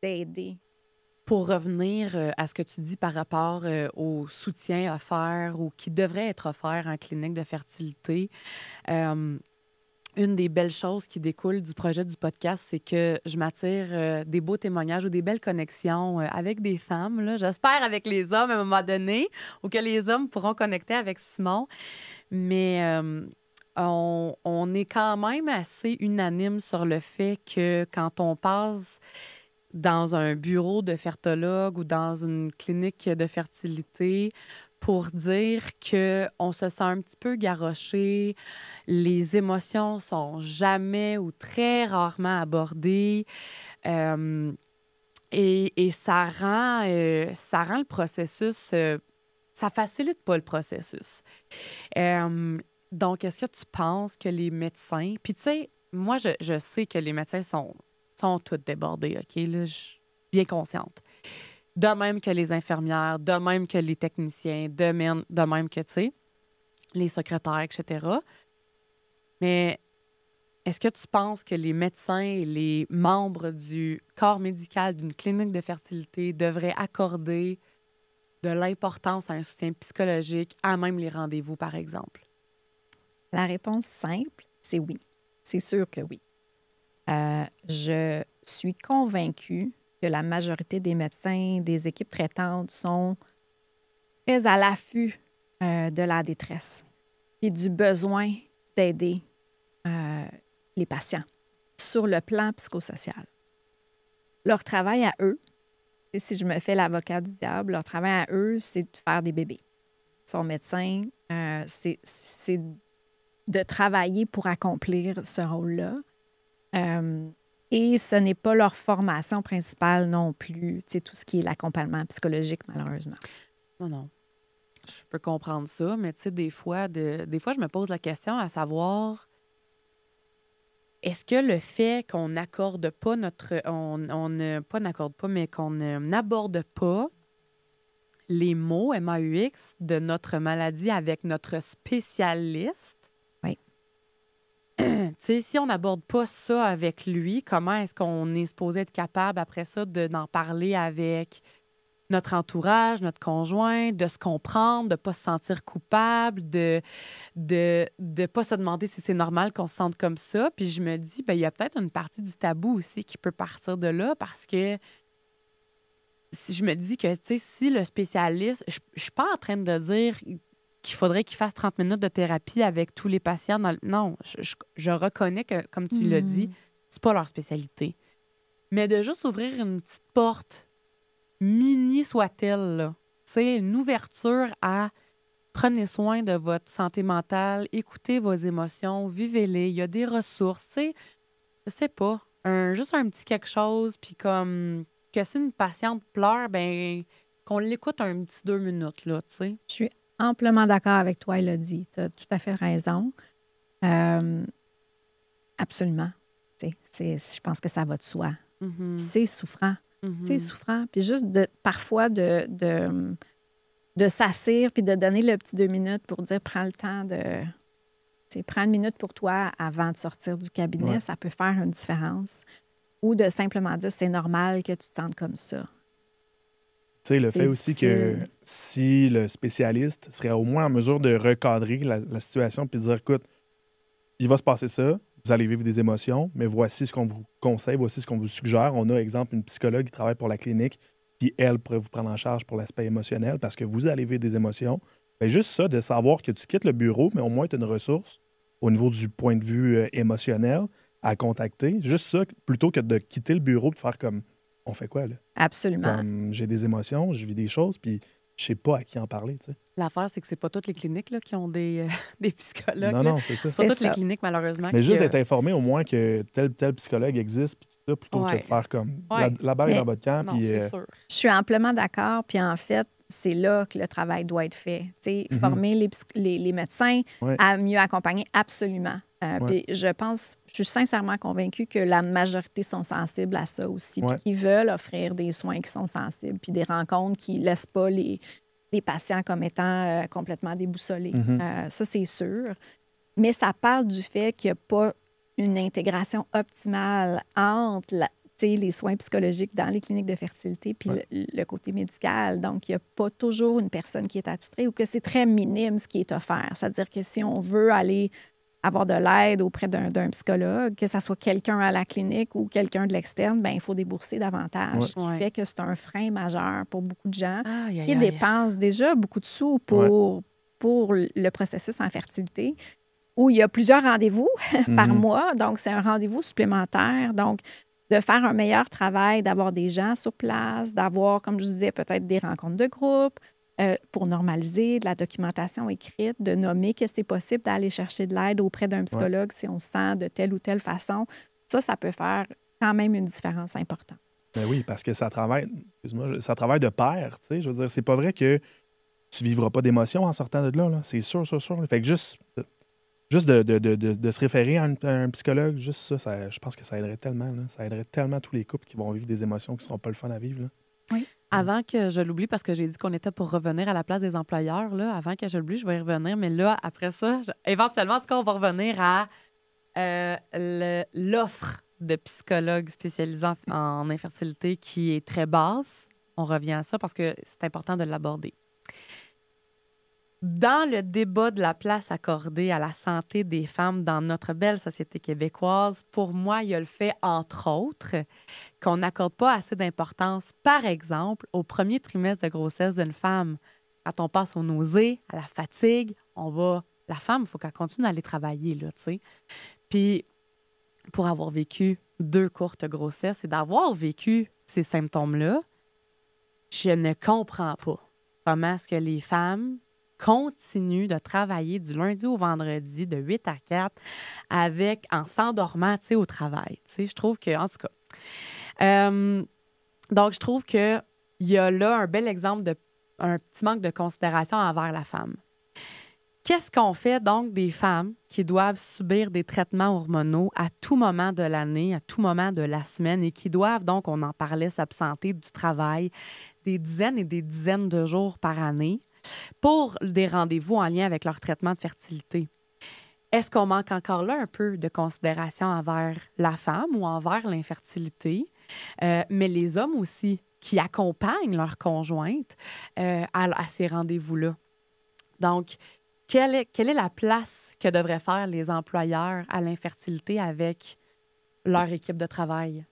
d'aider. Pour revenir à ce que tu dis par rapport au soutien offert ou qui devrait être offert en clinique de fertilité, une des belles choses qui découle du projet du podcast, c'est que je m'attire des beaux témoignages ou des belles connexions avec des femmes, là. J'espère avec les hommes à un moment donné, ou que les hommes pourront connecter avec Simon. Mais on est quand même assez unanime sur le fait que quand on passe dans un bureau de fertologue ou dans une clinique de fertilité pour dire qu'on se sent un petit peu garroché, les émotions sont jamais ou très rarement abordées et ça rend le processus, ça facilite pas le processus. Donc, est-ce que tu penses que les médecins... Puis tu sais, moi, je sais que les médecins sont toutes débordées, OK? Là, je suis bien consciente. De même que les infirmières, de même que les techniciens, de même que, tu sais, les secrétaires, etc. Mais est-ce que tu penses que les médecins et les membres du corps médical d'une clinique de fertilité devraient accorder de l'importance à un soutien psychologique à même les rendez-vous, par exemple? La réponse simple, c'est oui. C'est sûr que oui. Je suis convaincue que la majorité des médecins, des équipes traitantes sont très à l'affût de la détresse et du besoin d'aider les patients sur le plan psychosocial. Leur travail à eux, Et si je me fais l'avocat du diable, leur travail à eux, c'est de faire des bébés. Ils sont médecins, c'est de travailler pour accomplir ce rôle-là. Et ce n'est pas leur formation principale non plus, tout ce qui est l'accompagnement psychologique, malheureusement. Non. Je peux comprendre ça, mais tu sais, des fois, je me pose la question à savoir, est-ce que le fait qu'on n'accorde pas mais qu'on n'aborde pas les mots MAUX de notre maladie avec notre spécialiste, oui. Tu sais, si on n'aborde pas ça avec lui, comment est-ce qu'on est supposé être capable après ça d'en parler avec notre entourage, notre conjoint, de se comprendre, de ne pas se sentir coupable, de pas se demander si c'est normal qu'on se sente comme ça. Puis je me dis, il y a peut-être une partie du tabou aussi qui peut partir de là parce que si je me dis que, tu sais, si le spécialiste... Je suis pas en train de dire qu'il faudrait qu'il fasse 30 minutes de thérapie avec tous les patients. Non, je reconnais que, comme tu l'as dit, c'est pas leur spécialité. Mais de juste ouvrir une petite porte, mini soit-elle, là, tu sais, une ouverture à prenez soin de votre santé mentale, écoutez vos émotions, vivez-les. Il y a des ressources, tu sais, je sais pas, juste un petit quelque chose, puis comme que si une patiente pleure, ben qu'on l'écoute un petit 2 minutes, là, tu sais. Je suis amplement d'accord avec toi, Élodie. Tu as tout à fait raison. Absolument. Je pense que ça va de soi. Mm-hmm. C'est souffrant. Mm-hmm. C'est souffrant. Puis juste parfois de s'assire puis de donner le petit 2 minutes pour dire prends le temps de... Prends une minute pour toi avant de sortir du cabinet. Ouais. Ça peut faire une différence. Ou de simplement dire c'est normal que tu te sentes comme ça. Tu sais, le fait aussi que si le spécialiste serait au moins en mesure de recadrer la situation puis de dire, écoute, il va se passer ça, vous allez vivre des émotions, mais voici ce qu'on vous conseille, voici ce qu'on vous suggère. On a, exemple, une psychologue qui travaille pour la clinique qui, elle, pourrait vous prendre en charge pour l'aspect émotionnel parce que vous allez vivre des émotions. Bien, juste ça, de savoir que tu quittes le bureau, mais au moins tu as une ressource au niveau du point de vue émotionnel à contacter. Juste ça, plutôt que de quitter le bureau et de faire comme, on fait quoi, là? Absolument. Comme j'ai des émotions, je vis des choses, puis je sais pas à qui en parler, tu sais. L'affaire, c'est que c'est pas toutes les cliniques là, qui ont des psychologues. Non, là. non, c'est ça. C'est pas toutes ça. les cliniques, malheureusement. Mais juste d'être informé au moins que tel psychologue existe, puis tout ça, plutôt que de faire comme la balle est dans votre camp. Non, puis, c'est sûr. Je suis amplement d'accord. Puis en fait, c'est là que le travail doit être fait. Mm-hmm. Former les médecins à mieux accompagner, absolument. Puis je suis sincèrement convaincue que la majorité sont sensibles à ça aussi, puis qu'ils veulent offrir des soins qui sont sensibles, puis des rencontres qui ne laissent pas les patients comme étant complètement déboussolés. Mm-hmm. Ça, c'est sûr. Mais ça parle du fait qu'il n'y a pas une intégration optimale entre les soins psychologiques dans les cliniques de fertilité puis le côté médical. Donc, il n'y a pas toujours une personne qui est attitrée ou que c'est très minime ce qui est offert. C'est-à-dire que si on veut aller avoir de l'aide auprès d'un psychologue, que ce soit quelqu'un à la clinique ou quelqu'un de l'externe, bien, il faut débourser davantage, ce qui fait que c'est un frein majeur pour beaucoup de gens qui dépensent déjà beaucoup de sous pour le processus en fertilité, où il y a plusieurs rendez-vous par mois. Donc, c'est un rendez-vous supplémentaire. Donc, de faire un meilleur travail, d'avoir des gens sur place, d'avoir, comme je vous disais, peut-être des rencontres de groupe, pour normaliser de la documentation écrite, de nommer que c'est possible d'aller chercher de l'aide auprès d'un psychologue si on se sent de telle ou telle façon. Ça peut faire quand même une différence importante. Ben oui, parce que ça travaille de pair, tu sais. Je veux dire, c'est pas vrai que tu vivras pas d'émotions en sortant de là. C'est sûr. Fait que juste de se référer à un psychologue, juste ça, je pense que ça aiderait tellement. Là. Ça aiderait tellement tous les couples qui vont vivre des émotions qui ne seront pas le fun à vivre. Là. Oui. Avant que je l'oublie, parce que j'ai dit qu'on était pour revenir à la place des employeurs, là, avant que je l'oublie, je vais y revenir. Mais là, après ça, éventuellement, en tout cas, on va revenir à l'offre de psychologues spécialisés en infertilité qui est très basse. On revient à ça parce que c'est important de l'aborder. Dans le débat de la place accordée à la santé des femmes dans notre belle société québécoise, pour moi, il y a le fait, entre autres, qu'on n'accorde pas assez d'importance, par exemple, au premier trimestre de grossesse d'une femme. Quand on passe aux nausées, à la fatigue, la femme, il faut qu'elle continue d'aller travailler, là, tu sais. Puis, pour avoir vécu 2 courtes grossesses et d'avoir vécu ces symptômes-là, je ne comprends pas comment est-ce que les femmes continuent de travailler du lundi au vendredi de 8 à 4 en s'endormant, tu sais, au travail. Tu sais, je trouve que, en tout cas... donc, je trouve qu'il y a là un bel exemple un petit manque de considération envers la femme. Qu'est-ce qu'on fait donc des femmes qui doivent subir des traitements hormonaux à tout moment de l'année, à tout moment de la semaine et qui doivent donc, on en parlait, s'absenter du travail des dizaines et des dizaines de jours par année pour des rendez-vous en lien avec leur traitement de fertilité? Est-ce qu'on manque encore là un peu de considération envers la femme ou envers l'infertilité? Mais les hommes aussi qui accompagnent leur conjointe à ces rendez-vous-là. Donc, quelle est la place que devraient faire les employeurs à l'infertilité avec leur équipe de travail?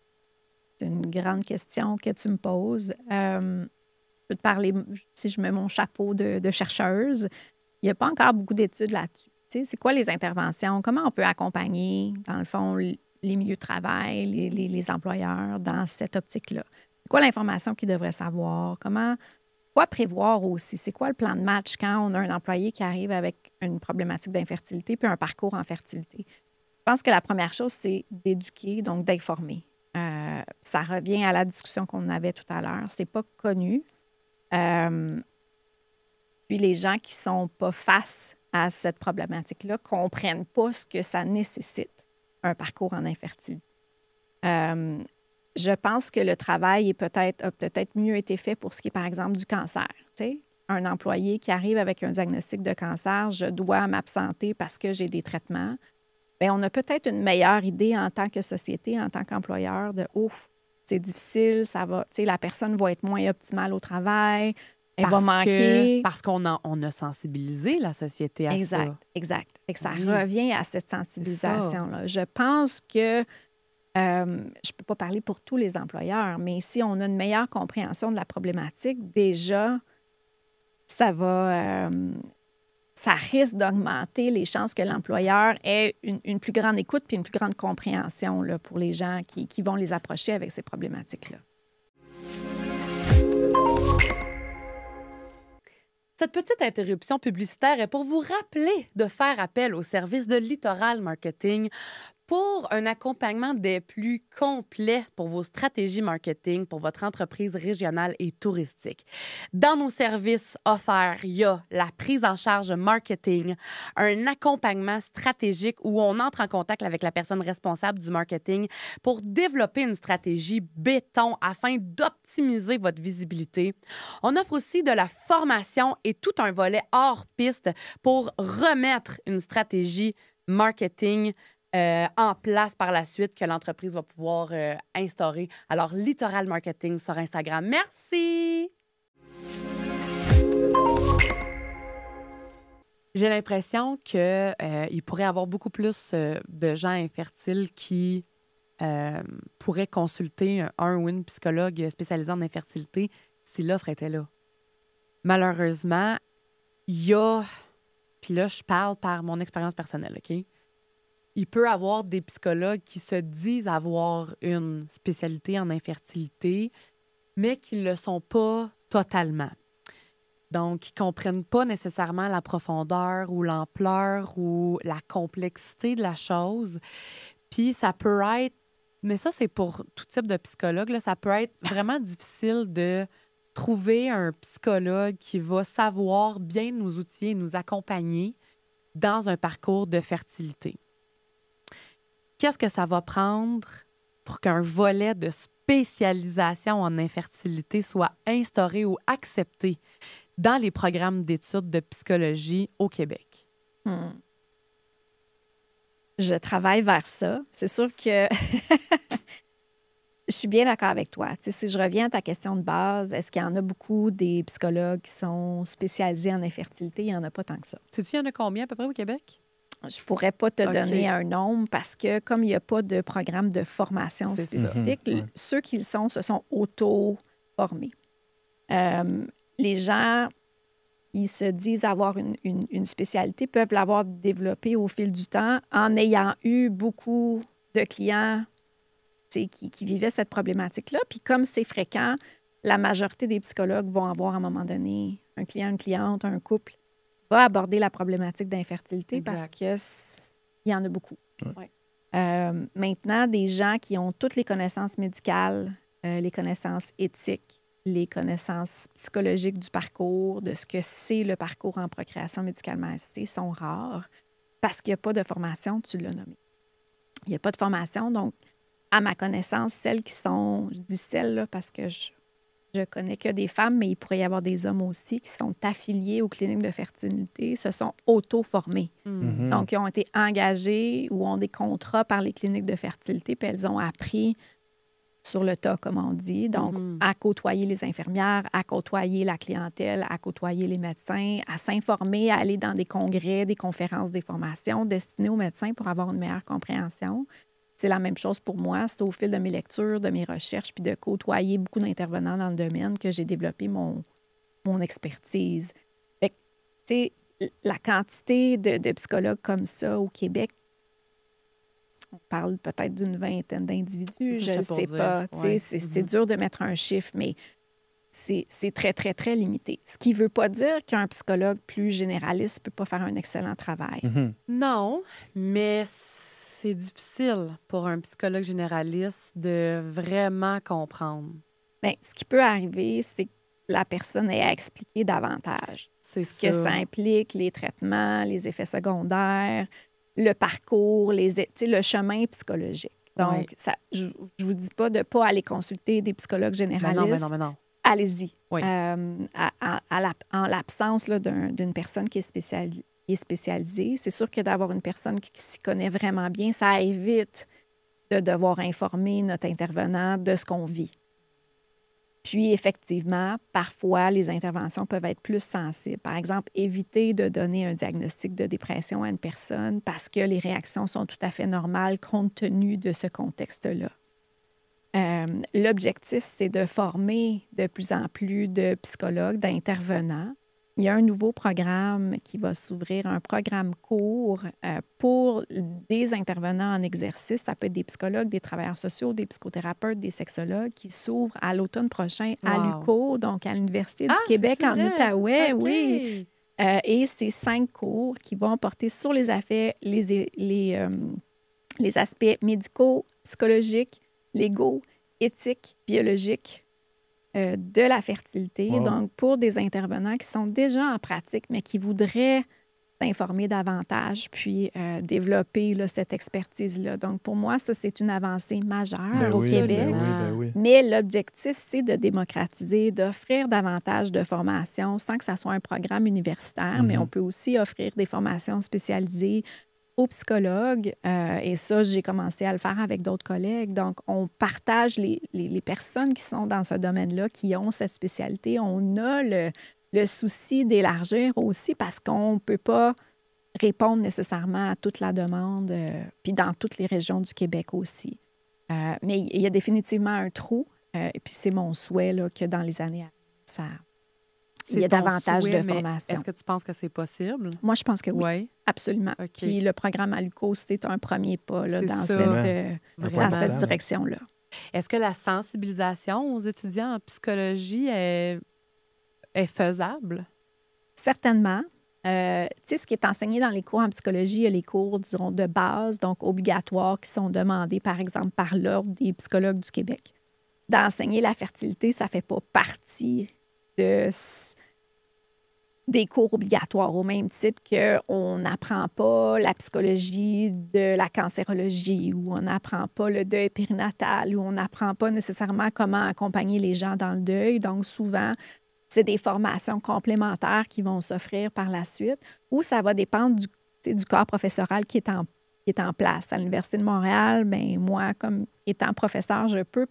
C'est une grande question que tu me poses. Je peux te parler, si je mets mon chapeau de chercheuse, il n'y a pas encore beaucoup d'études là-dessus. Tu sais, c'est quoi les interventions? Comment on peut accompagner, dans le fond, les milieux de travail, les employeurs dans cette optique-là? C'est quoi l'information qu'ils devraient savoir? Quoi prévoir aussi? C'est quoi le plan de match quand on a un employé qui arrive avec une problématique d'infertilité puis un parcours en fertilité? Je pense que la première chose, c'est d'éduquer, donc d'informer. Ça revient à la discussion qu'on avait tout à l'heure. C'est pas connu. Puis les gens qui sont pas face à cette problématique-là comprennent pas ce que ça nécessite, un parcours en infertilité. Je pense que le travail a peut-être mieux été fait pour ce qui est, par exemple, du cancer. T'sais? Un employé qui arrive avec un diagnostic de cancer, je dois m'absenter parce que j'ai des traitements. Bien, on a peut-être une meilleure idée en tant que société, en tant qu'employeur, de ouf, c'est difficile, la personne va être moins optimale au travail, elle va manquer. Parce qu'on a sensibilisé la société à ça. Exact. Et que ça revient à cette sensibilisation-là. Je pense que je ne peux pas parler pour tous les employeurs, mais si on a une meilleure compréhension de la problématique, déjà, ça risque d'augmenter les chances que l'employeur ait une plus grande écoute puis une plus grande compréhension là, pour les gens qui vont les approcher avec ces problématiques-là. Cette petite interruption publicitaire est pour vous rappeler de faire appel au service de Littoral Marketing pour un accompagnement des plus complets pour vos stratégies marketing pour votre entreprise régionale et touristique. Dans nos services offerts, il y a la prise en charge marketing, un accompagnement stratégique où on entre en contact avec la personne responsable du marketing pour développer une stratégie béton afin d'optimiser votre visibilité. On offre aussi de la formation et tout un volet hors piste pour remettre une stratégie marketing en place par la suite que l'entreprise va pouvoir instaurer. Alors, Littoral Marketing sur Instagram. Merci! J'ai l'impression qu'il pourrait y avoir beaucoup plus de gens infertiles qui pourraient consulter un ou une psychologue spécialisée en infertilité si l'offre était là. Malheureusement, il y a... Puis là, je parle par mon expérience personnelle, OK? Il peut y avoir des psychologues qui se disent avoir une spécialité en infertilité, mais qui ne le sont pas totalement. Donc, ils ne comprennent pas nécessairement la profondeur ou l'ampleur ou la complexité de la chose. Puis, ça peut être, mais ça, c'est pour tout type de psychologue, là, ça peut être vraiment difficile de trouver un psychologue qui va savoir bien nous outiller et nous accompagner dans un parcours de fertilité. Qu'est-ce que ça va prendre pour qu'un volet de spécialisation en infertilité soit instauré ou accepté dans les programmes d'études de psychologie au Québec? Je travaille vers ça. C'est sûr que je suis bien d'accord avec toi. Tu sais, si je reviens à ta question de base, est-ce qu'il y en a beaucoup des psychologues qui sont spécialisés en infertilité? Il n'y en a pas tant que ça. Sais-tu, il y en a combien à peu près au Québec? Je ne pourrais pas te donner un nombre parce que comme il n'y a pas de programme de formation spécifique, ceux qui le sont, se sont auto-formés. Les gens, ils se disent avoir une spécialité, peuvent l'avoir développée au fil du temps en ayant eu beaucoup de clients qui vivaient cette problématique-là. Puis comme c'est fréquent, la majorité des psychologues vont avoir à un moment donné un client, une cliente, un couple va aborder la problématique d'infertilité parce Exact. qu'il y en a beaucoup. Ouais. Maintenant, des gens qui ont toutes les connaissances médicales, les connaissances éthiques, les connaissances psychologiques du parcours, de ce que c'est le parcours en procréation médicalement assistée, sont rares parce qu'il n'y a pas de formation, tu l'as nommé. Il n'y a pas de formation, donc, à ma connaissance, celles qui sont, je dis celles là, parce que je connais que des femmes, mais il pourrait y avoir des hommes aussi qui sont affiliés aux cliniques de fertilité, se sont auto-formés. Mhm. Donc, ils ont été engagés ou ont des contrats par les cliniques de fertilité, puis elles ont appris sur le tas, comme on dit. Donc, à côtoyer les infirmières, à côtoyer la clientèle, à côtoyer les médecins, à s'informer, à aller dans des congrès, des conférences, des formations destinées aux médecins pour avoir une meilleure compréhension. C'est la même chose pour moi. C'est au fil de mes lectures, de mes recherches, puis de côtoyer beaucoup d'intervenants dans le domaine que j'ai développé mon expertise. Fait que, tu sais, la quantité de psychologues comme ça au Québec, on parle peut-être d'une vingtaine d'individus, je ne sais pas. Ouais. C'est dur de mettre un chiffre, mais c'est très, très, très limité. Ce qui ne veut pas dire qu'un psychologue plus généraliste ne peut pas faire un excellent travail. Mhm. Non, mais c'est difficile pour un psychologue généraliste de vraiment comprendre. Bien, ce qui peut arriver, c'est que la personne ait à expliquer davantage C'est ce que ça implique, les traitements, les effets secondaires, le parcours, le chemin psychologique. Donc, je ne vous dis pas de ne pas aller consulter des psychologues généralistes. Mais non. Allez-y. Oui. En l'absence là, d'une personne qui est spécialisée, c'est sûr que d'avoir une personne qui s'y connaît vraiment bien, ça évite de devoir informer notre intervenant de ce qu'on vit. Puis, effectivement, parfois, les interventions peuvent être plus sensibles. Par exemple, éviter de donner un diagnostic de dépression à une personne parce que les réactions sont tout à fait normales compte tenu de ce contexte-là. L'objectif, c'est de former de plus en plus de psychologues, d'intervenants. Il y a un nouveau programme qui va s'ouvrir, un programme court pour des intervenants en exercice. Ça peut être des psychologues, des travailleurs sociaux, des psychothérapeutes, des sexologues qui s'ouvrent à l'automne prochain à l'UQO, donc à l'Université du Québec en Outaouais. Okay. Oui. Et c'est 5 cours qui vont porter sur les aspects médicaux, psychologiques, légaux, éthiques, biologiques de la fertilité. Wow. Donc, pour des intervenants qui sont déjà en pratique, mais qui voudraient s'informer davantage, puis développer là, cette expertise-là. Donc, pour moi, ça, c'est une avancée majeure au Québec. Ben oui. Mais l'objectif, c'est de démocratiser, d'offrir davantage de formations sans que ça soit un programme universitaire, mais on peut aussi offrir des formations spécialisées aux psychologues. Et ça, j'ai commencé à le faire avec d'autres collègues. Donc, on partage les personnes qui sont dans ce domaine-là, qui ont cette spécialité. On a le souci d'élargir aussi parce qu'on ne peut pas répondre nécessairement à toute la demande, puis dans toutes les régions du Québec aussi. Mais il y a définitivement un trou, et puis c'est mon souhait là, que dans les années à venir, il y a davantage de formation. Est-ce que tu penses que c'est possible? Moi, je pense que oui. Oui. Absolument. Okay. Puis le programme à l'UQO, c'est un premier pas là, dans cette direction-là. Est-ce que la sensibilisation aux étudiants en psychologie est faisable? Certainement. Tu sais, ce qui est enseigné dans les cours en psychologie, il y a les cours, disons, de base, donc obligatoires, qui sont demandés, par exemple, par l'Ordre des psychologues du Québec. D'enseigner la fertilité, ça ne fait pas partie des cours obligatoires, au même titre qu'on n'apprend pas la psychologie de la cancérologie, ou on n'apprend pas le deuil périnatal, ou on n'apprend pas nécessairement comment accompagner les gens dans le deuil. Donc, souvent, c'est des formations complémentaires qui vont s'offrir par la suite, ou ça va dépendre du corps professoral qui est en place. À l'Université de Montréal, bien, moi, comme étant professeur, je peux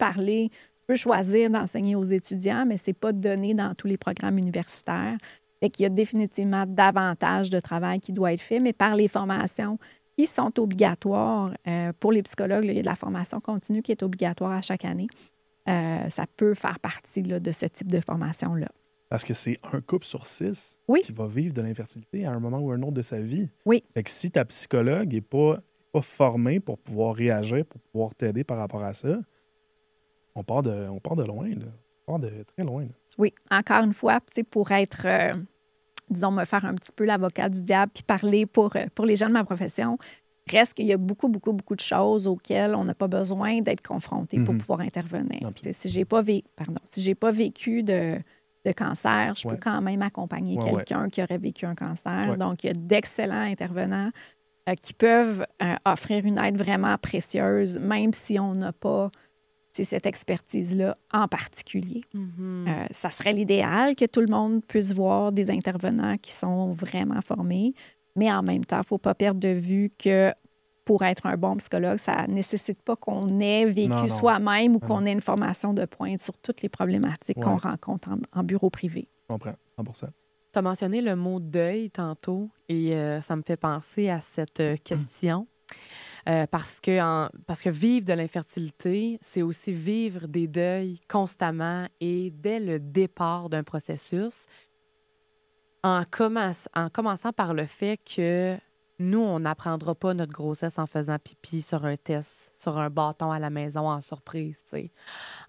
choisir d'enseigner aux étudiants, mais ce n'est pas donné dans tous les programmes universitaires. Fait qu'il y a définitivement davantage de travail qui doit être fait, mais par les formations qui sont obligatoires pour les psychologues, là, il y a de la formation continue qui est obligatoire à chaque année. Ça peut faire partie là, de ce type de formation-là. Parce que c'est un couple sur 6 qui va vivre de l'infertilité à un moment ou un autre de sa vie. Oui. Fait que si ta psychologue n'est pas formée pour pouvoir réagir, pour pouvoir t'aider par rapport à ça, on part de loin, là. Oh, de très loin. Là. Oui, encore une fois, pour être, disons, me faire un petit peu l'avocat du diable puis parler pour les gens de ma profession, reste qu'il y a beaucoup, beaucoup, beaucoup de choses auxquelles on n'a pas besoin d'être confronté pour pouvoir intervenir. Si j'ai pas vécu de cancer, je peux quand même accompagner quelqu'un qui aurait vécu un cancer. Ouais. Donc, il y a d'excellents intervenants qui peuvent offrir une aide vraiment précieuse, même si on n'a pas cette expertise-là en particulier. Ça serait l'idéal que tout le monde puisse voir des intervenants qui sont vraiment formés, mais en même temps, il ne faut pas perdre de vue que pour être un bon psychologue, ça ne nécessite pas qu'on ait vécu soi-même ou qu'on ait une formation de pointe sur toutes les problématiques qu'on rencontre en bureau privé. Je comprends, 100%. Tu as mentionné le mot deuil tantôt et ça me fait penser à cette question. Parce que vivre de l'infertilité, c'est aussi vivre des deuils constamment et dès le départ d'un processus, en commençant par le fait que nous, on n'apprendra pas notre grossesse en faisant pipi sur un test, sur un bâton à la maison en surprise, tu sais,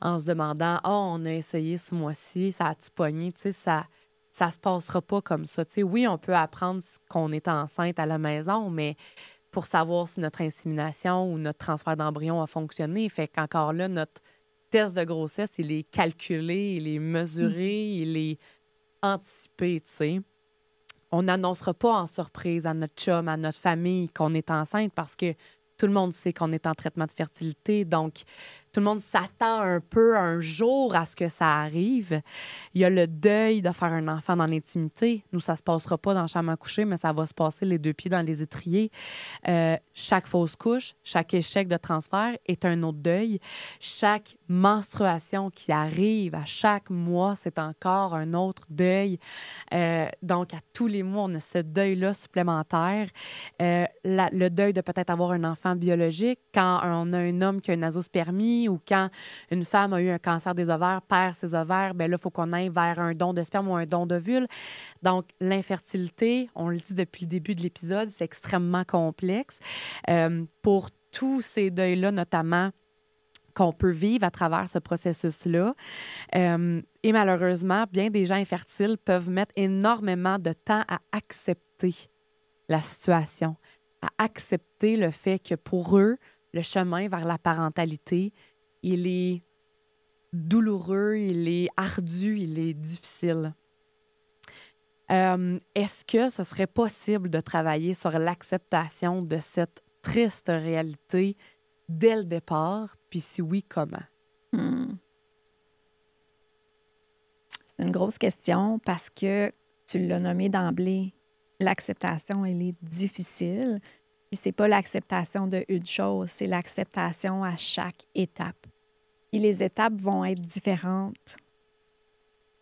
en se demandant « Ah, on a essayé ce mois-ci, ça a-tu pogné? » Tu sais, ça se passera pas comme ça. Tu sais, oui, on peut apprendre qu'on est enceinte à la maison, mais pour savoir si notre insémination ou notre transfert d'embryon a fonctionné. Fait qu'encore là, notre test de grossesse, il est calculé, il est mesuré, il est anticipé, tu sais. On n'annoncera pas en surprise à notre chum, à notre famille qu'on est enceinte parce que tout le monde sait qu'on est en traitement de fertilité. Donc, tout le monde s'attend un peu un jour à ce que ça arrive. Il y a le deuil de faire un enfant dans l'intimité. Nous, ça se passera pas dans la chambre à coucher, mais ça va se passer les deux pieds dans les étriers. Chaque fausse couche, chaque échec de transfert est un autre deuil. Chaque menstruation qui arrive à chaque mois, c'est encore un autre deuil. Donc, à tous les mois, on a ce deuil-là supplémentaire. Le deuil de peut-être avoir un enfant biologique, quand on a un homme qui a un azoospermie ou quand une femme a eu un cancer des ovaires, perd ses ovaires, bien là, il faut qu'on aille vers un don de sperme ou un don d'ovule. Donc, l'infertilité, on le dit depuis le début de l'épisode, c'est extrêmement complexe. Pour tous ces deuils-là, notamment, qu'on peut vivre à travers ce processus-là. Et malheureusement, bien des gens infertiles peuvent mettre énormément de temps à accepter la situation, à accepter le fait que pour eux, le chemin vers la parentalité, il est douloureux, il est ardu, il est difficile. Est-ce que ce serait possible de travailler sur l'acceptation de cette triste réalité dès le départ? Puis si oui, comment? C'est une grosse question parce que tu l'as nommé d'emblée. L'acceptation, elle est difficile. Puis c'est pas l'acceptation d'une chose, c'est l'acceptation à chaque étape. Puis les étapes vont être différentes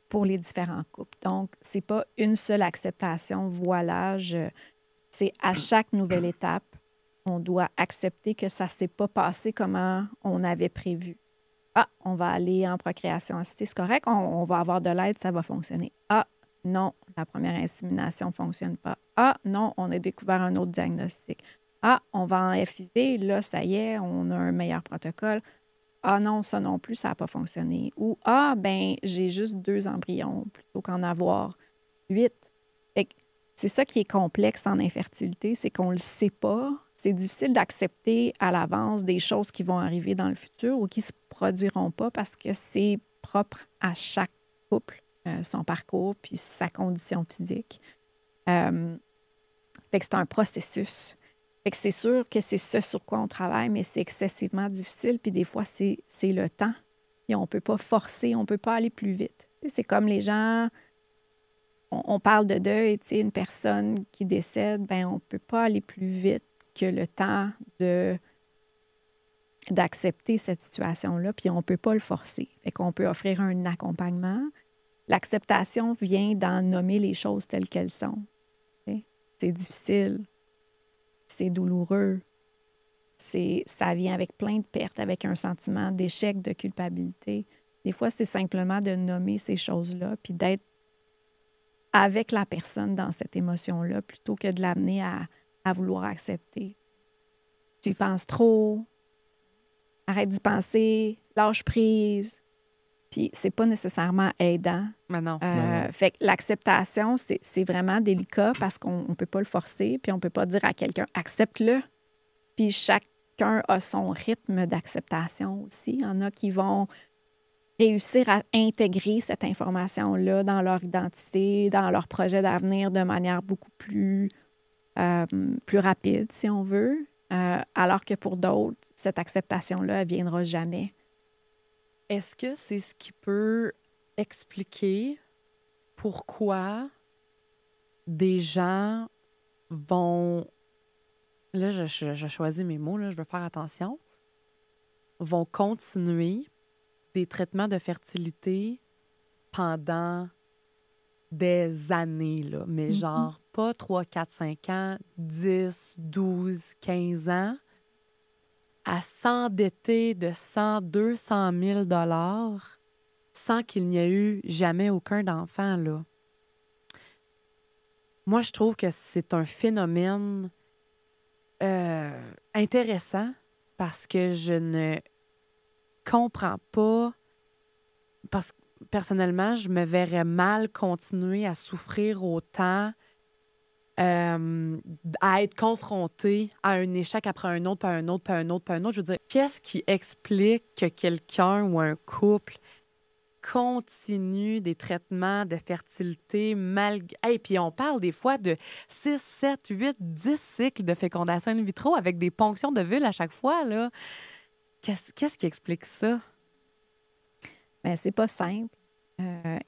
pour les différents couples. Donc, c'est pas une seule acceptation, voilà, c'est à chaque nouvelle étape, on doit accepter que ça s'est pas passé comme on avait prévu. Ah, on va aller en procréation assistée, c'est correct, on va avoir de l'aide, ça va fonctionner. Ah, non, la première insémination ne fonctionne pas. Ah, non, on a découvert un autre diagnostic. Ah, on va en FIV, là, ça y est, on a un meilleur protocole. Ah non, ça non plus, ça n'a pas fonctionné. Ou ah, ben j'ai juste 2 embryons plutôt qu'en avoir 8. C'est ça qui est complexe en infertilité, c'est qu'on ne le sait pas. C'est difficile d'accepter à l'avance des choses qui vont arriver dans le futur ou qui ne se produiront pas parce que c'est propre à chaque couple, son parcours puis sa condition physique. Fait que c'est un processus. Fait que c'est sûr que c'est ce sur quoi on travaille, mais c'est excessivement difficile. Puis des fois, c'est le temps. Puis on ne peut pas forcer, on ne peut pas aller plus vite. C'est comme les gens, on parle de deuil, une personne qui décède, ben on ne peut pas aller plus vite que le temps d'accepter cette situation-là, puis on ne peut pas le forcer. Fait qu'on peut offrir un accompagnement. L'acceptation vient d'en nommer les choses telles qu'elles sont. C'est difficile. C'est douloureux. Ça vient avec plein de pertes, avec un sentiment d'échec, de culpabilité. Des fois, c'est simplement de nommer ces choses-là puis d'être avec la personne dans cette émotion-là plutôt que de l'amener à vouloir accepter. Tu y penses trop, arrête d'y penser, lâche prise. Puis c'est pas nécessairement aidant. Mais non. Fait que l'acceptation, c'est vraiment délicat parce qu'on ne peut pas le forcer, puis on peut pas dire à quelqu'un « accepte-le ». Puis chacun a son rythme d'acceptation aussi. Il y en a qui vont réussir à intégrer cette information-là dans leur identité, dans leur projet d'avenir de manière beaucoup plus rapide, si on veut. Alors que pour d'autres, cette acceptation-là, elle ne viendra jamais. Est-ce que c'est ce qui peut expliquer pourquoi des gens vont... Là, je choisis mes mots, là, je veux faire attention. Vont continuer des traitements de fertilité pendant des années, là, mais genre pas 3, 4, 5 ans, 10, 12, 15 ans, à s'endetter de 100, 200 000 $ sans qu'il n'y ait eu jamais aucun d'enfant, là. Moi, je trouve que c'est un phénomène intéressant parce que je ne comprends pas, parce que personnellement, je me verrais mal continuer à souffrir autant, à être confrontée à un échec après un autre, puis un autre, puis un autre, puis un autre. Je veux dire, qu'est-ce qui explique que quelqu'un ou un couple continue des traitements de fertilité malgré... Hey, puis on parle des fois de 6, 7, 8, 10 cycles de fécondation in vitro avec des ponctions de vulve à chaque fois, là. Qu'est-ce qui explique ça? Bien, c'est pas simple.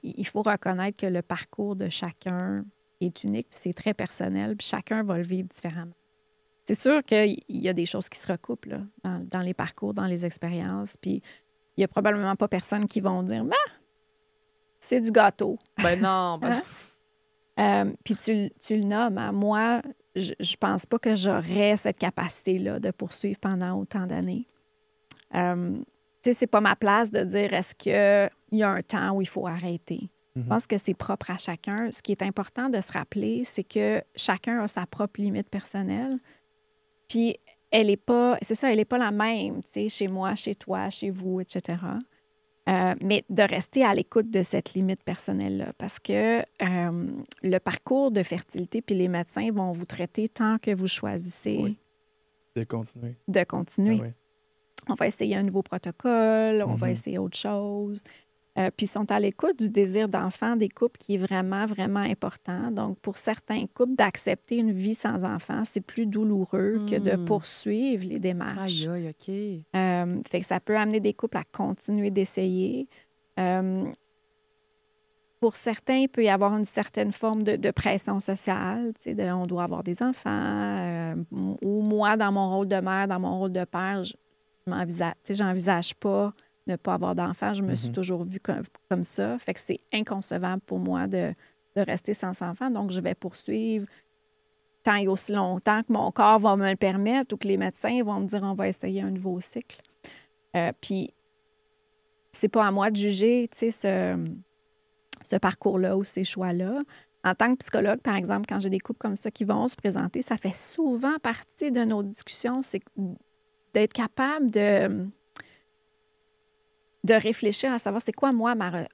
Il faut reconnaître que le parcours de chacun est unique, puis c'est très personnel, puis chacun va le vivre différemment. C'est sûr qu'il y a des choses qui se recoupent là, dans les parcours, dans les expériences, puis il n'y a probablement pas personne qui vont dire « Ah, c'est du gâteau ». Ben non. Puis tu le nommes. Hein? Moi, je pense pas que j'aurais cette capacité-là de poursuivre pendant autant d'années. Tu sais, c'est pas ma place de dire est-ce qu'il y a un temps où il faut arrêter. Je pense que c'est propre à chacun. Ce qui est important de se rappeler, c'est que chacun a sa propre limite personnelle. Puis elle n'est pas, c'est ça, elle n'est pas la même, tu sais, chez moi, chez toi, chez vous, etc. Mais de rester à l'écoute de cette limite personnelle-là, parce que le parcours de fertilité, puis les médecins vont vous traiter tant que vous choisissez de continuer. Ah oui. On va essayer un nouveau protocole, on va Mhm. essayer autre chose. Puis ils sont à l'écoute du désir d'enfant des couples qui est vraiment, vraiment important. Donc, pour certains couples, d'accepter une vie sans enfant, c'est plus douloureux que de poursuivre les démarches. Aïe, OK. Fait que ça peut amener des couples à continuer d'essayer. Pour certains, il peut y avoir une certaine forme de pression sociale. Tu sais, on doit avoir des enfants. Ou moi, dans mon rôle de mère, dans mon rôle de père, j'envisage pas ne pas avoir d'enfants. Je me suis toujours vue comme ça. Fait que c'est inconcevable pour moi de rester sans enfant. Donc, je vais poursuivre tant et aussi longtemps que mon corps va me le permettre ou que les médecins vont me dire on va essayer un nouveau cycle. Puis, c'est pas à moi de juger, tu sais, ce parcours-là ou ces choix-là. En tant que psychologue, par exemple, quand j'ai des couples comme ça qui vont se présenter, ça fait souvent partie de nos discussions, c'est d'être capable de réfléchir à savoir c'est quoi, moi, ma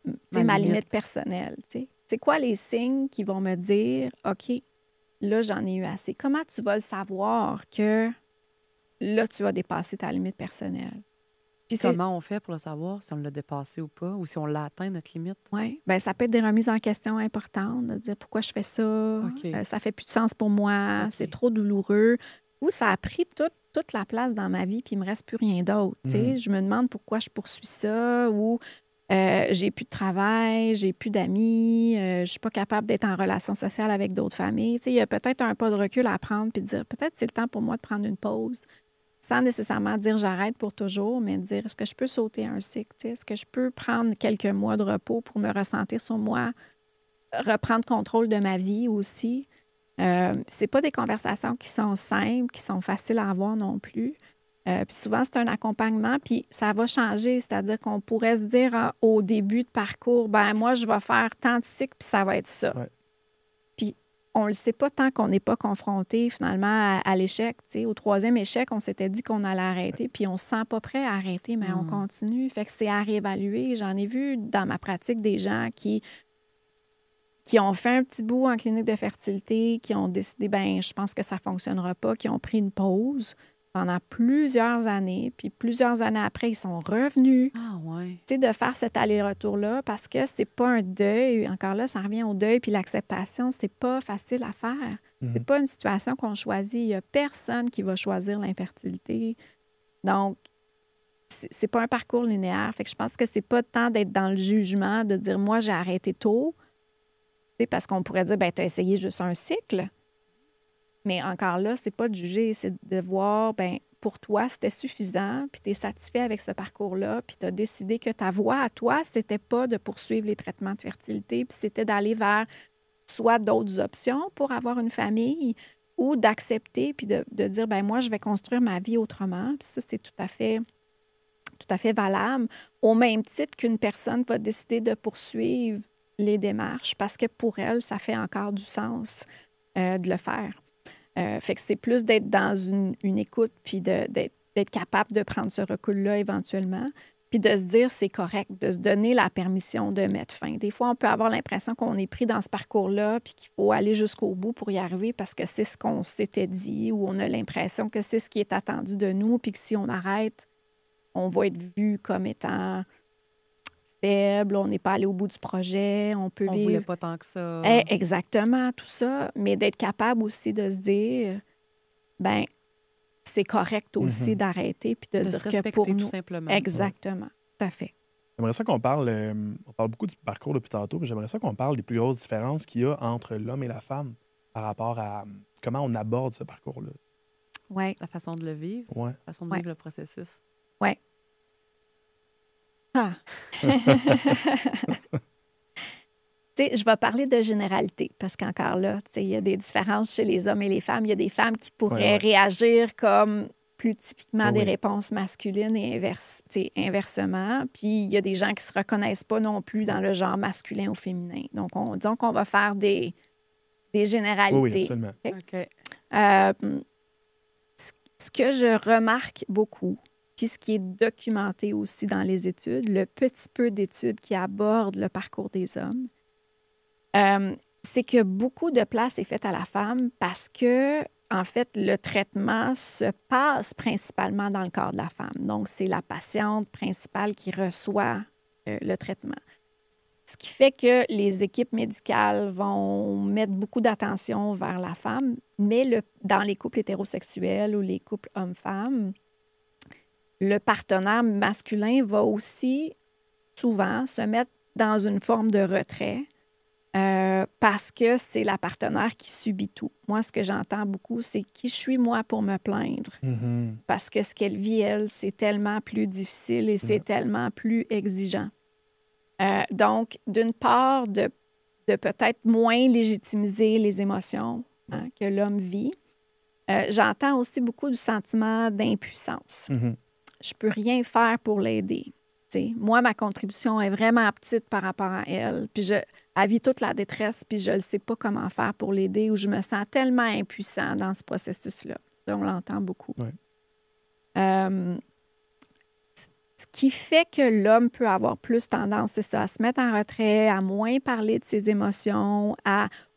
limite personnelle. T'sais. C'est quoi les signes qui vont me dire, OK, là, j'en ai eu assez. Comment tu vas le savoir que là, tu as dépassé ta limite personnelle? Puis comment on fait pour le savoir si on l'a dépassé ou pas, ou si on l'a atteint, notre limite? Oui, bien, ça peut être des remises en question importantes, de dire pourquoi je fais ça, ça fait plus de sens pour moi, c'est trop douloureux, ou ça a pris toute la place dans ma vie, puis il me reste plus rien d'autre. Je me demande pourquoi je poursuis ça, ou j'ai plus de travail, j'ai plus d'amis, je suis pas capable d'être en relation sociale avec d'autres familles. Il y a peut-être un pas de recul à prendre, puis de dire peut-être c'est le temps pour moi de prendre une pause, sans nécessairement dire j'arrête pour toujours, mais dire est-ce que je peux sauter un cycle? Est-ce que je peux prendre quelques mois de repos pour me ressentir sur moi, reprendre contrôle de ma vie aussi? C'est pas des conversations qui sont simples, qui sont faciles à avoir non plus. Puis souvent, c'est un accompagnement, puis ça va changer. C'est-à-dire qu'on pourrait se dire au début de parcours, ben moi, je vais faire tant de cycles, puis ça va être ça. Ouais. Puis on le sait pas tant qu'on n'est pas confronté finalement à l'échec. Tu sais, au 3e échec, on s'était dit qu'on allait arrêter, puis on se sent pas prêt à arrêter, mais on continue. Fait que c'est à réévaluer. J'en ai vu dans ma pratique des gens qui ont fait un petit bout en clinique de fertilité, qui ont décidé, ben je pense que ça fonctionnera pas, qui ont pris une pause pendant plusieurs années, puis plusieurs années après, ils sont revenus. Ah ouais. Tu sais, de faire cet aller-retour-là, parce que c'est pas un deuil. Encore là, ça revient au deuil, puis l'acceptation, c'est pas facile à faire. C'est pas une situation qu'on choisit. Il y a personne qui va choisir l'infertilité. Donc, c'est pas un parcours linéaire. Fait que je pense que c'est pas tant d'être dans le jugement, de dire, moi, j'ai arrêté tôt. Tu sais, parce qu'on pourrait dire, ben, tu as essayé juste un cycle. Mais encore là, c'est pas de juger, c'est de voir, ben pour toi, c'était suffisant, puis tu es satisfait avec ce parcours-là, puis tu as décidé que ta voie à toi, c'était pas de poursuivre les traitements de fertilité, puis c'était d'aller vers soit d'autres options pour avoir une famille ou d'accepter, puis de dire, ben moi, je vais construire ma vie autrement. Puis ça, c'est tout à fait valable, au même titre qu'une personne va décider de poursuivre les démarches, parce que pour elle, ça fait encore du sens de le faire. Fait que c'est plus d'être dans une écoute, puis d'être capable de prendre ce recul-là éventuellement, puis de se dire c'est correct, de se donner la permission de mettre fin. Des fois, on peut avoir l'impression qu'on est pris dans ce parcours-là, puis qu'il faut aller jusqu'au bout pour y arriver parce que c'est ce qu'on s'était dit, ou on a l'impression que c'est ce qui est attendu de nous, puis que si on arrête, on va être vu comme étant faible, on n'est pas allé au bout du projet, on peut On vivre... voulait pas tant que ça. Exactement, tout ça. Mais d'être capable aussi de se dire, ben c'est correct aussi d'arrêter puis de De dire se que respecter pour tout nous... simplement. Exactement, tout à fait. J'aimerais ça qu'on parle, on parle beaucoup du parcours depuis tantôt, mais j'aimerais ça qu'on parle des plus grosses différences qu'il y a entre l'homme et la femme par rapport à comment on aborde ce parcours-là. Oui. La façon de le vivre, Ouais. la façon de vivre le processus. Oui. Ah. Tu sais, je vais parler de généralité parce qu'encore là, tu sais, il y a des différences chez les hommes et les femmes. Il y a des femmes qui pourraient réagir comme plus typiquement des réponses masculines et inversement. Puis il y a des gens qui ne se reconnaissent pas non plus dans le genre masculin ou féminin. Donc, disons qu'on va faire des généralités. Oui, absolument. OK. Ce que je remarque beaucoup, puis ce qui est documenté aussi dans les études, le petit peu d'études qui abordent le parcours des hommes, c'est que beaucoup de place est faite à la femme parce que, en fait, le traitement se passe principalement dans le corps de la femme. Donc, c'est la patiente principale qui reçoit le traitement. Ce qui fait que les équipes médicales vont mettre beaucoup d'attention vers la femme, mais dans les couples hétérosexuels ou les couples hommes-femmes, le partenaire masculin va aussi souvent se mettre dans une forme de retrait parce que c'est la partenaire qui subit tout. Moi, ce que j'entends beaucoup, c'est qui je suis, moi, pour me plaindre. Parce que ce qu'elle vit, elle, c'est tellement plus difficile et c'est tellement plus exigeant. Donc, d'une part, de peut-être moins légitimiser les émotions que l'homme vit. J'entends aussi beaucoup du sentiment d'impuissance. Je peux rien faire pour l'aider. T'sais, moi, ma contribution est vraiment petite par rapport à elle. Puis elle vit toute la détresse, puis je ne sais pas comment faire pour l'aider, ou je me sens tellement impuissant dans ce processus-là. On l'entend beaucoup. Ce qui fait que l'homme peut avoir plus tendance, c'est ça, à se mettre en retrait, à moins parler de ses émotions,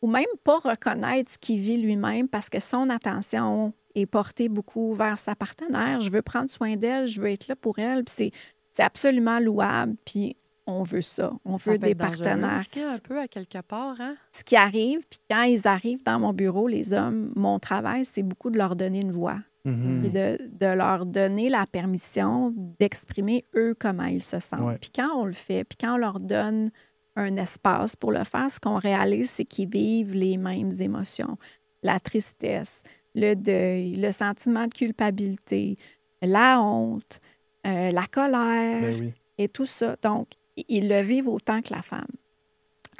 ou même pas reconnaître ce qu'il vit lui-même parce que son attention est portée beaucoup vers sa partenaire. Je veux prendre soin d'elle, je veux être là pour elle. Puis c'est absolument louable, puis on veut ça. On veut des partenaires. C'est un peu à quelque part, hein? Ce qui arrive, puis quand ils arrivent dans mon bureau, les hommes, mon travail, c'est beaucoup de leur donner une voix. Puis de leur donner la permission d'exprimer eux comment ils se sentent. Puis quand on le fait, puis quand on leur donne un espace pour le faire, ce qu'on réalise, c'est qu'ils vivent les mêmes émotions. La tristesse, le deuil, le sentiment de culpabilité, la honte, la colère et tout ça. Donc, ils le vivent autant que la femme.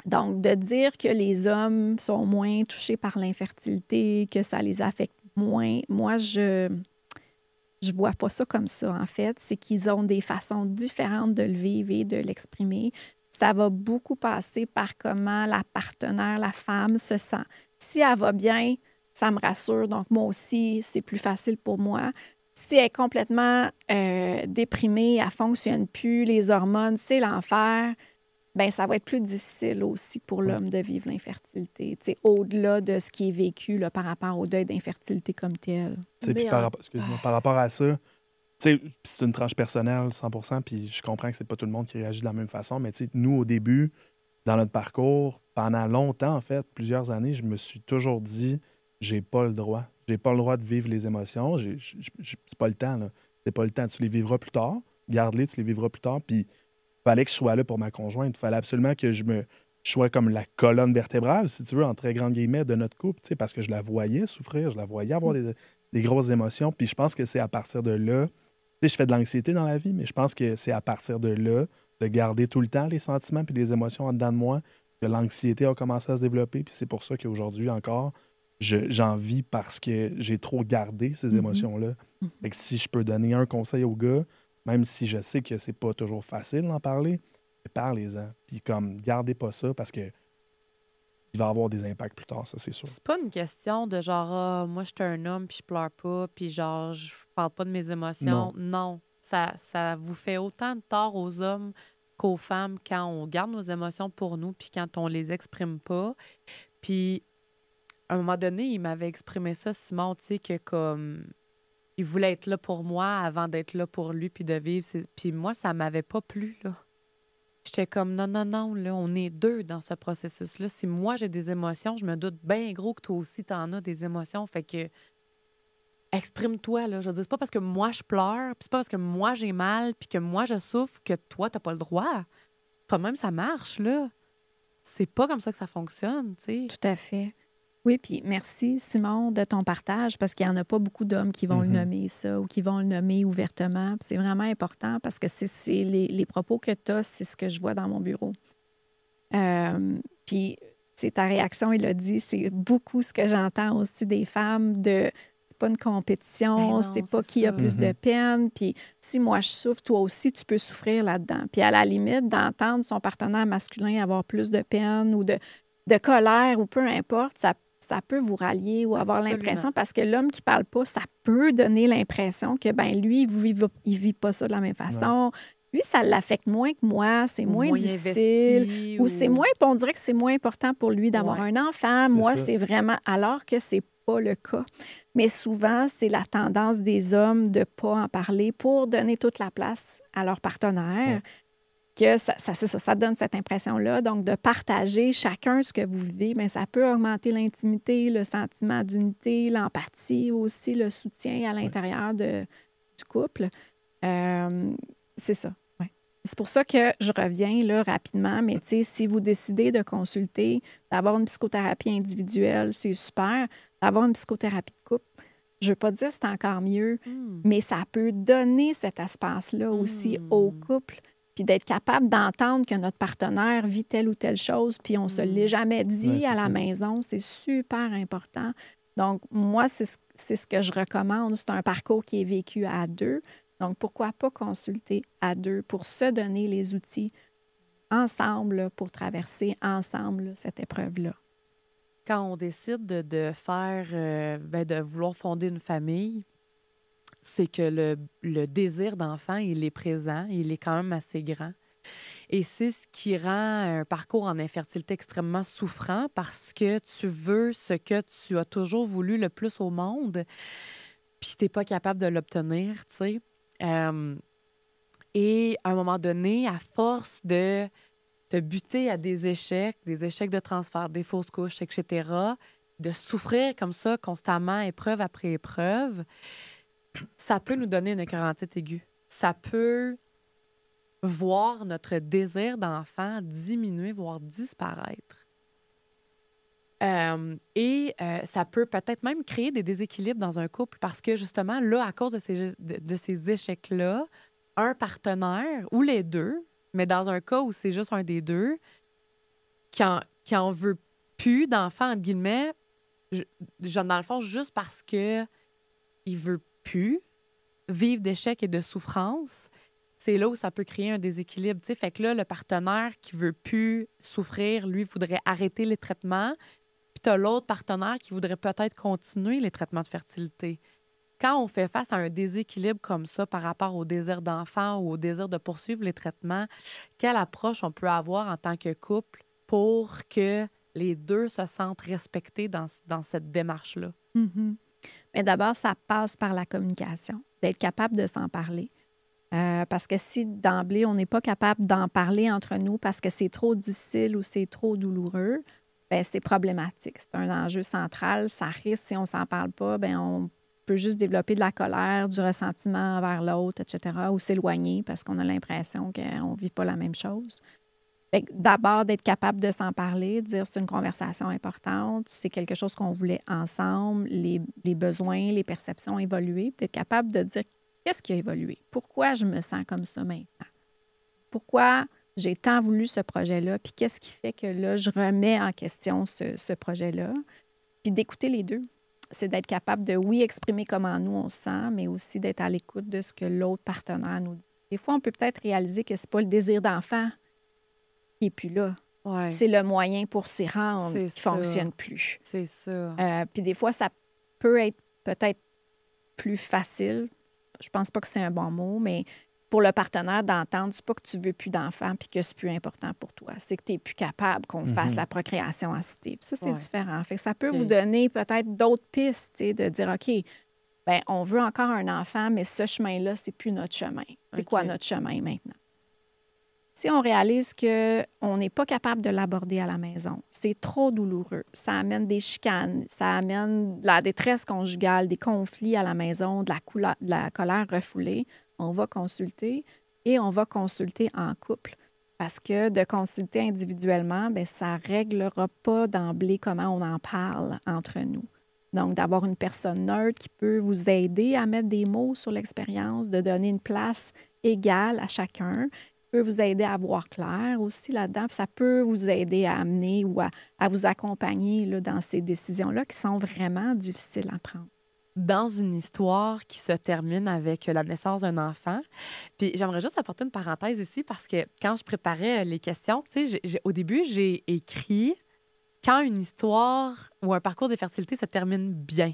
Donc, de dire que les hommes sont moins touchés par l'infertilité, que ça les affecte moins, moi, je vois pas ça comme ça, en fait. C'est qu'ils ont des façons différentes de le vivre et de l'exprimer. Ça va beaucoup passer par comment la partenaire, la femme, se sent. Si elle va bien, ça me rassure. Donc, moi aussi, c'est plus facile pour moi. Si elle est complètement déprimée, elle ne fonctionne plus, les hormones, c'est l'enfer, bien, ça va être plus difficile aussi pour l'homme de vivre l'infertilité, tu sais, au-delà de ce qui est vécu là, par rapport au deuil d'infertilité comme tel. Puis par rapport à ça, tu sais, c'est une tranche personnelle 100%, puis je comprends que c'est pas tout le monde qui réagit de la même façon, mais tu sais, nous, au début, dans notre parcours, pendant longtemps, en fait, plusieurs années, je me suis toujours dit, j'ai pas le droit. J'ai pas le droit de vivre les émotions. C'est pas le temps, là. C'est pas le temps. Tu les vivras plus tard. Garde-les, tu les vivras plus tard. Puis, il fallait que je sois là pour ma conjointe. Il fallait absolument que je sois comme la colonne vertébrale, si tu veux, en très grande guillemets, de notre couple, tu sais, parce que je la voyais souffrir, je la voyais avoir des grosses émotions. Puis, je pense que c'est à partir de là. Tu sais, je fais de l'anxiété dans la vie, mais je pense que c'est à partir de là, de garder tout le temps les sentiments puis les émotions en dedans de moi, que l'anxiété a commencé à se développer. Puis c'est pour ça qu'aujourd'hui encore, j'en vis parce que j'ai trop gardé ces émotions-là. Fait que si je peux donner un conseil aux gars, même si je sais que c'est pas toujours facile d'en parler, parlez-en. Puis comme, gardez pas ça parce que il va y avoir des impacts plus tard, ça c'est sûr. C'est pas une question de genre, ah, moi, je suis un homme, puis je pleure pas, puis genre, je parle pas de mes émotions. Non. Ça vous fait autant de tort aux hommes qu'aux femmes quand on garde nos émotions pour nous, puis quand on les exprime pas. Puis, à un moment donné, il m'avait exprimé ça, Simon, tu sais, que comme, il voulait être là pour moi avant d'être là pour lui, puis de vivre. Puis moi, ça m'avait pas plu, là. J'étais comme, non, là, on est deux dans ce processus-là. Si moi, j'ai des émotions, je me doute bien gros que toi aussi, t'en as des émotions. Fait que, exprime-toi, là. Je veux dire, c'est pas parce que moi, je pleure, puis c'est pas parce que moi, j'ai mal, puis que moi, je souffre, que toi, t'as pas le droit. Pas même ça marche, là. C'est pas comme ça que ça fonctionne, tu sais. Tout à fait. Oui, puis merci, Simon, de ton partage, parce qu'il n'y en a pas beaucoup d'hommes qui vont le nommer ça ou qui vont le nommer ouvertement. Puis c'est vraiment important parce que c'est les propos que tu as, c'est ce que je vois dans mon bureau. Puis, c'est ta réaction, il a dit, c'est beaucoup ce que j'entends aussi des femmes de c'est pas une compétition, non, c'est pas c'est qui a ça. plus de peine. Puis si moi je souffre, toi aussi, tu peux souffrir là-dedans. Puis à la limite, d'entendre son partenaire masculin avoir plus de peine ou de colère ou peu importe, ça peut vous rallier ou avoir Absolument. l'impression, parce que l'homme qui parle pas, ça peut donner l'impression que, ben lui, il vit pas ça de la même façon. Lui, ça l'affecte moins que moi, c'est Ou moins difficile. investi, Ou c'est moins, on dirait que c'est moins important pour lui d'avoir un enfant. Moi, ça. c'est vraiment, alors que c'est pas le cas. Mais souvent, c'est la tendance des hommes de pas en parler pour donner toute la place à leur partenaire. Que ça donne cette impression-là. Donc, de partager chacun ce que vous vivez, bien, ça peut augmenter l'intimité, le sentiment d'unité, l'empathie aussi, le soutien à l'intérieur du couple. C'est ça. Ouais. C'est pour ça que je reviens là rapidement, mais tu sais, si vous décidez de consulter, d'avoir une psychothérapie individuelle, c'est super. D'avoir une psychothérapie de couple, je ne veux pas dire que c'est encore mieux, mais ça peut donner cet espace-là aussi au couple, puis d'être capable d'entendre que notre partenaire vit telle ou telle chose, puis on ne se l'est jamais dit à la maison. C'est super important. Donc, moi, c'est ce que je recommande. C'est un parcours qui est vécu à deux. Donc, pourquoi pas consulter à deux pour se donner les outils ensemble pour traverser ensemble cette épreuve-là. Quand on décide de faire, de vouloir fonder une famille, c'est que le désir d'enfant, il est présent, il est quand même assez grand. Et c'est ce qui rend un parcours en infertilité extrêmement souffrant parce que tu veux ce que tu as toujours voulu le plus au monde, puis tu n'es pas capable de l'obtenir, tu sais. Et à un moment donné, à force de te buter à des échecs de transfert, des fausses couches, etc., de souffrir comme ça constamment, épreuve après épreuve, ça peut nous donner une écœurantite aiguë. Ça peut voir notre désir d'enfant diminuer, voire disparaître. Ça peut peut-être même créer des déséquilibres dans un couple parce que, justement, là, à cause de ces échecs-là, un partenaire, ou les deux, mais dans un cas où c'est juste un des deux, qui en veut plus d'enfants, entre guillemets, dans le fond, juste parce que il veut plus vivre d'échecs et de souffrances, c'est là où ça peut créer un déséquilibre. Fait que là, le partenaire qui veut plus souffrir, lui, voudrait arrêter les traitements. puis tu as l'autre partenaire qui voudrait peut-être continuer les traitements de fertilité. Quand on fait face à un déséquilibre comme ça par rapport au désir d'enfant ou au désir de poursuivre les traitements, quelle approche on peut avoir en tant que couple pour que les deux se sentent respectés dans cette démarche-là? Mm-hmm. Mais d'abord, ça passe par la communication, d'être capable de s'en parler. Parce que si d'emblée, on n'est pas capable d'en parler entre nous parce que c'est trop difficile ou c'est trop douloureux, bien, c'est problématique. C'est un enjeu central. Ça risque, si on ne s'en parle pas, bien, on peut juste développer de la colère, du ressentiment envers l'autre, etc., ou s'éloigner parce qu'on a l'impression qu'on ne vit pas la même chose. Fait que d'abord, d'être capable de s'en parler, de dire c'est une conversation importante, c'est quelque chose qu'on voulait ensemble, les besoins, les perceptions évoluer, d'être capable de dire qu'est-ce qui a évolué, pourquoi je me sens comme ça maintenant, pourquoi j'ai tant voulu ce projet-là, puis qu'est-ce qui fait que là, je remets en question ce projet-là, puis d'écouter les deux. C'est d'être capable de, oui, exprimer comment nous, on se sent, mais aussi d'être à l'écoute de ce que l'autre partenaire nous dit. Des fois, on peut peut-être réaliser que c'est pas le désir d'enfant qui n'est plus là. Ouais. C'est le moyen pour s'y rendre qui ne fonctionne plus. C'est ça. Puis des fois, ça peut être peut-être plus facile. Je pense pas que c'est un bon mot, mais pour le partenaire d'entendre, c'est pas que tu veux plus d'enfants puis que c'est plus important pour toi. C'est que tu n'es plus capable qu'on fasse la procréation assistée. Puis ça, c'est différent. Fait que ça peut vous donner peut-être d'autres pistes, de dire, OK, ben on veut encore un enfant, mais ce chemin-là, c'est plus notre chemin. C'est quoi notre chemin maintenant? Si on réalise qu'on n'est pas capable de l'aborder à la maison, c'est trop douloureux, ça amène des chicanes, ça amène de la détresse conjugale, des conflits à la maison, de la colère refoulée, on va consulter et on va consulter en couple. Parce que de consulter individuellement, bien, ça ne réglera pas d'emblée comment on en parle entre nous. Donc, d'avoir une personne neutre qui peut vous aider à mettre des mots sur l'expérience, de donner une place égale à chacun, peut vous aider à voir clair aussi là-dedans. Puis ça peut vous aider à amener ou à vous accompagner là, dans ces décisions-là qui sont vraiment difficiles à prendre. Dans une histoire qui se termine avec la naissance d'un enfant. Puis j'aimerais juste apporter une parenthèse ici parce que quand je préparais les questions, tu sais, au début, j'ai écrit quand une histoire ou un parcours de fertilité se termine bien.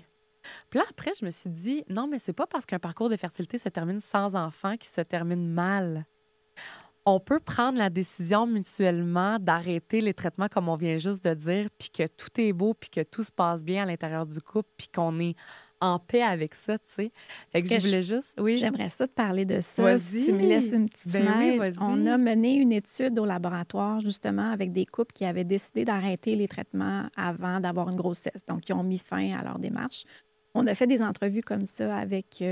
Puis là, après, je me suis dit, non, mais c'est pas parce qu'un parcours de fertilité se termine sans enfant qu'il se termine mal. On peut prendre la décision mutuellement d'arrêter les traitements comme on vient juste de dire, puis que tout est beau, puis que tout se passe bien à l'intérieur du couple, puis qu'on est en paix avec ça, tu sais. Fait que je voulais juste... Oui. J'aimerais ça te parler de ça. Vas-y. Si tu me laisses une petite fenêtre. Oui, vas-y. On a mené une étude au laboratoire, justement, avec des couples qui avaient décidé d'arrêter les traitements avant d'avoir une grossesse. Donc, ils ont mis fin à leur démarche. On a fait des entrevues comme ça avec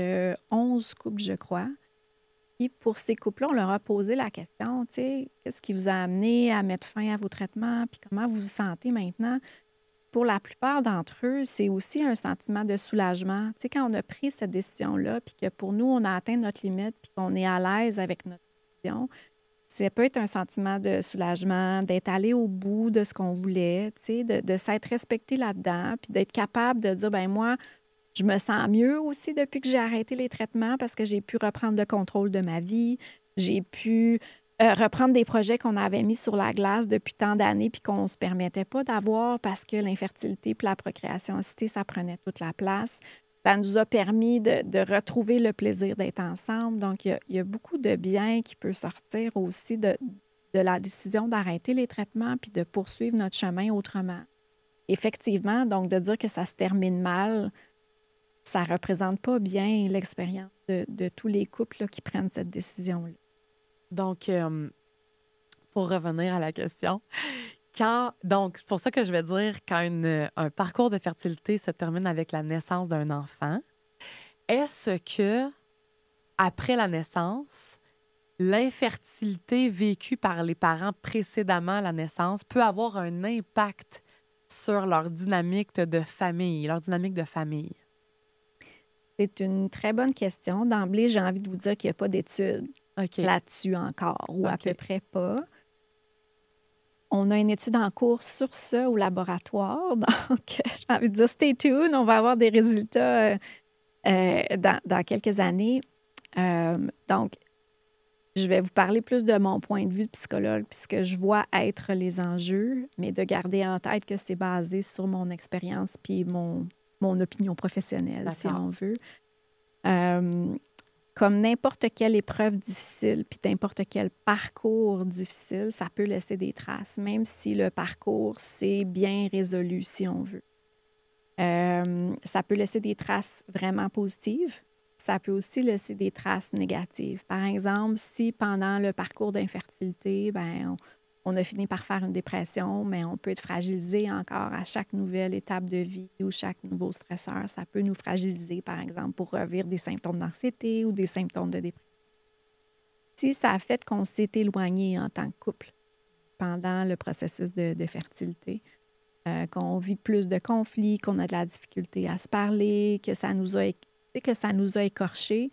11 couples, je crois. Et pour ces couples-là, on leur a posé la question, tu sais, qu'est-ce qui vous a amené à mettre fin à vos traitements, puis comment vous vous sentez maintenant? Pour la plupart d'entre eux, c'est aussi un sentiment de soulagement. Tu sais, quand on a pris cette décision-là, puis que pour nous, on a atteint notre limite, puis qu'on est à l'aise avec notre décision, ça peut être un sentiment de soulagement, d'être allé au bout de ce qu'on voulait, tu sais, de s'être respecté là-dedans, puis d'être capable de dire, ben moi, je me sens mieux aussi depuis que j'ai arrêté les traitements parce que j'ai pu reprendre le contrôle de ma vie. J'ai pu reprendre des projets qu'on avait mis sur la glace depuis tant d'années puis qu'on ne se permettait pas d'avoir parce que l'infertilité puis la procréation assistée, ça prenait toute la place. Ça nous a permis de retrouver le plaisir d'être ensemble. Donc, il y a beaucoup de bien qui peut sortir aussi de la décision d'arrêter les traitements puis de poursuivre notre chemin autrement. Effectivement, donc de dire que ça se termine mal, ça ne représente pas bien l'expérience de tous les couples là, qui prennent cette décision-là. Donc, pour revenir à la question, donc, c'est pour ça que je vais dire quand un parcours de fertilité se termine avec la naissance d'un enfant, est-ce que, après la naissance, l'infertilité vécue par les parents précédemment à la naissance peut avoir un impact sur leur dynamique de famille, C'est une très bonne question. D'emblée, j'ai envie de vous dire qu'il n'y a pas d'études là-dessus encore, ou à peu près pas. On a une étude en cours sur ça au laboratoire. Donc, j'ai envie de dire, stay tuned. On va avoir des résultats dans quelques années. Donc, je vais vous parler plus de mon point de vue de psychologue, puis ce que je vois être les enjeux, mais de garder en tête que c'est basé sur mon expérience puis mon opinion professionnelle, si on veut. Comme n'importe quelle épreuve difficile, puis n'importe quel parcours difficile, ça peut laisser des traces, même si le parcours, c'est bien résolu, si on veut. Ça peut laisser des traces vraiment positives. Ça peut aussi laisser des traces négatives. Par exemple, si pendant le parcours d'infertilité, on a fini par faire une dépression, mais on peut être fragilisé encore à chaque nouvelle étape de vie ou chaque nouveau stresseur. Ça peut nous fragiliser, par exemple, pour revivre des symptômes d'anxiété ou des symptômes de dépression. Si ça a fait qu'on s'est éloigné en tant que couple pendant le processus de fertilité, qu'on vit plus de conflits, qu'on a de la difficulté à se parler, que ça nous a écorchés,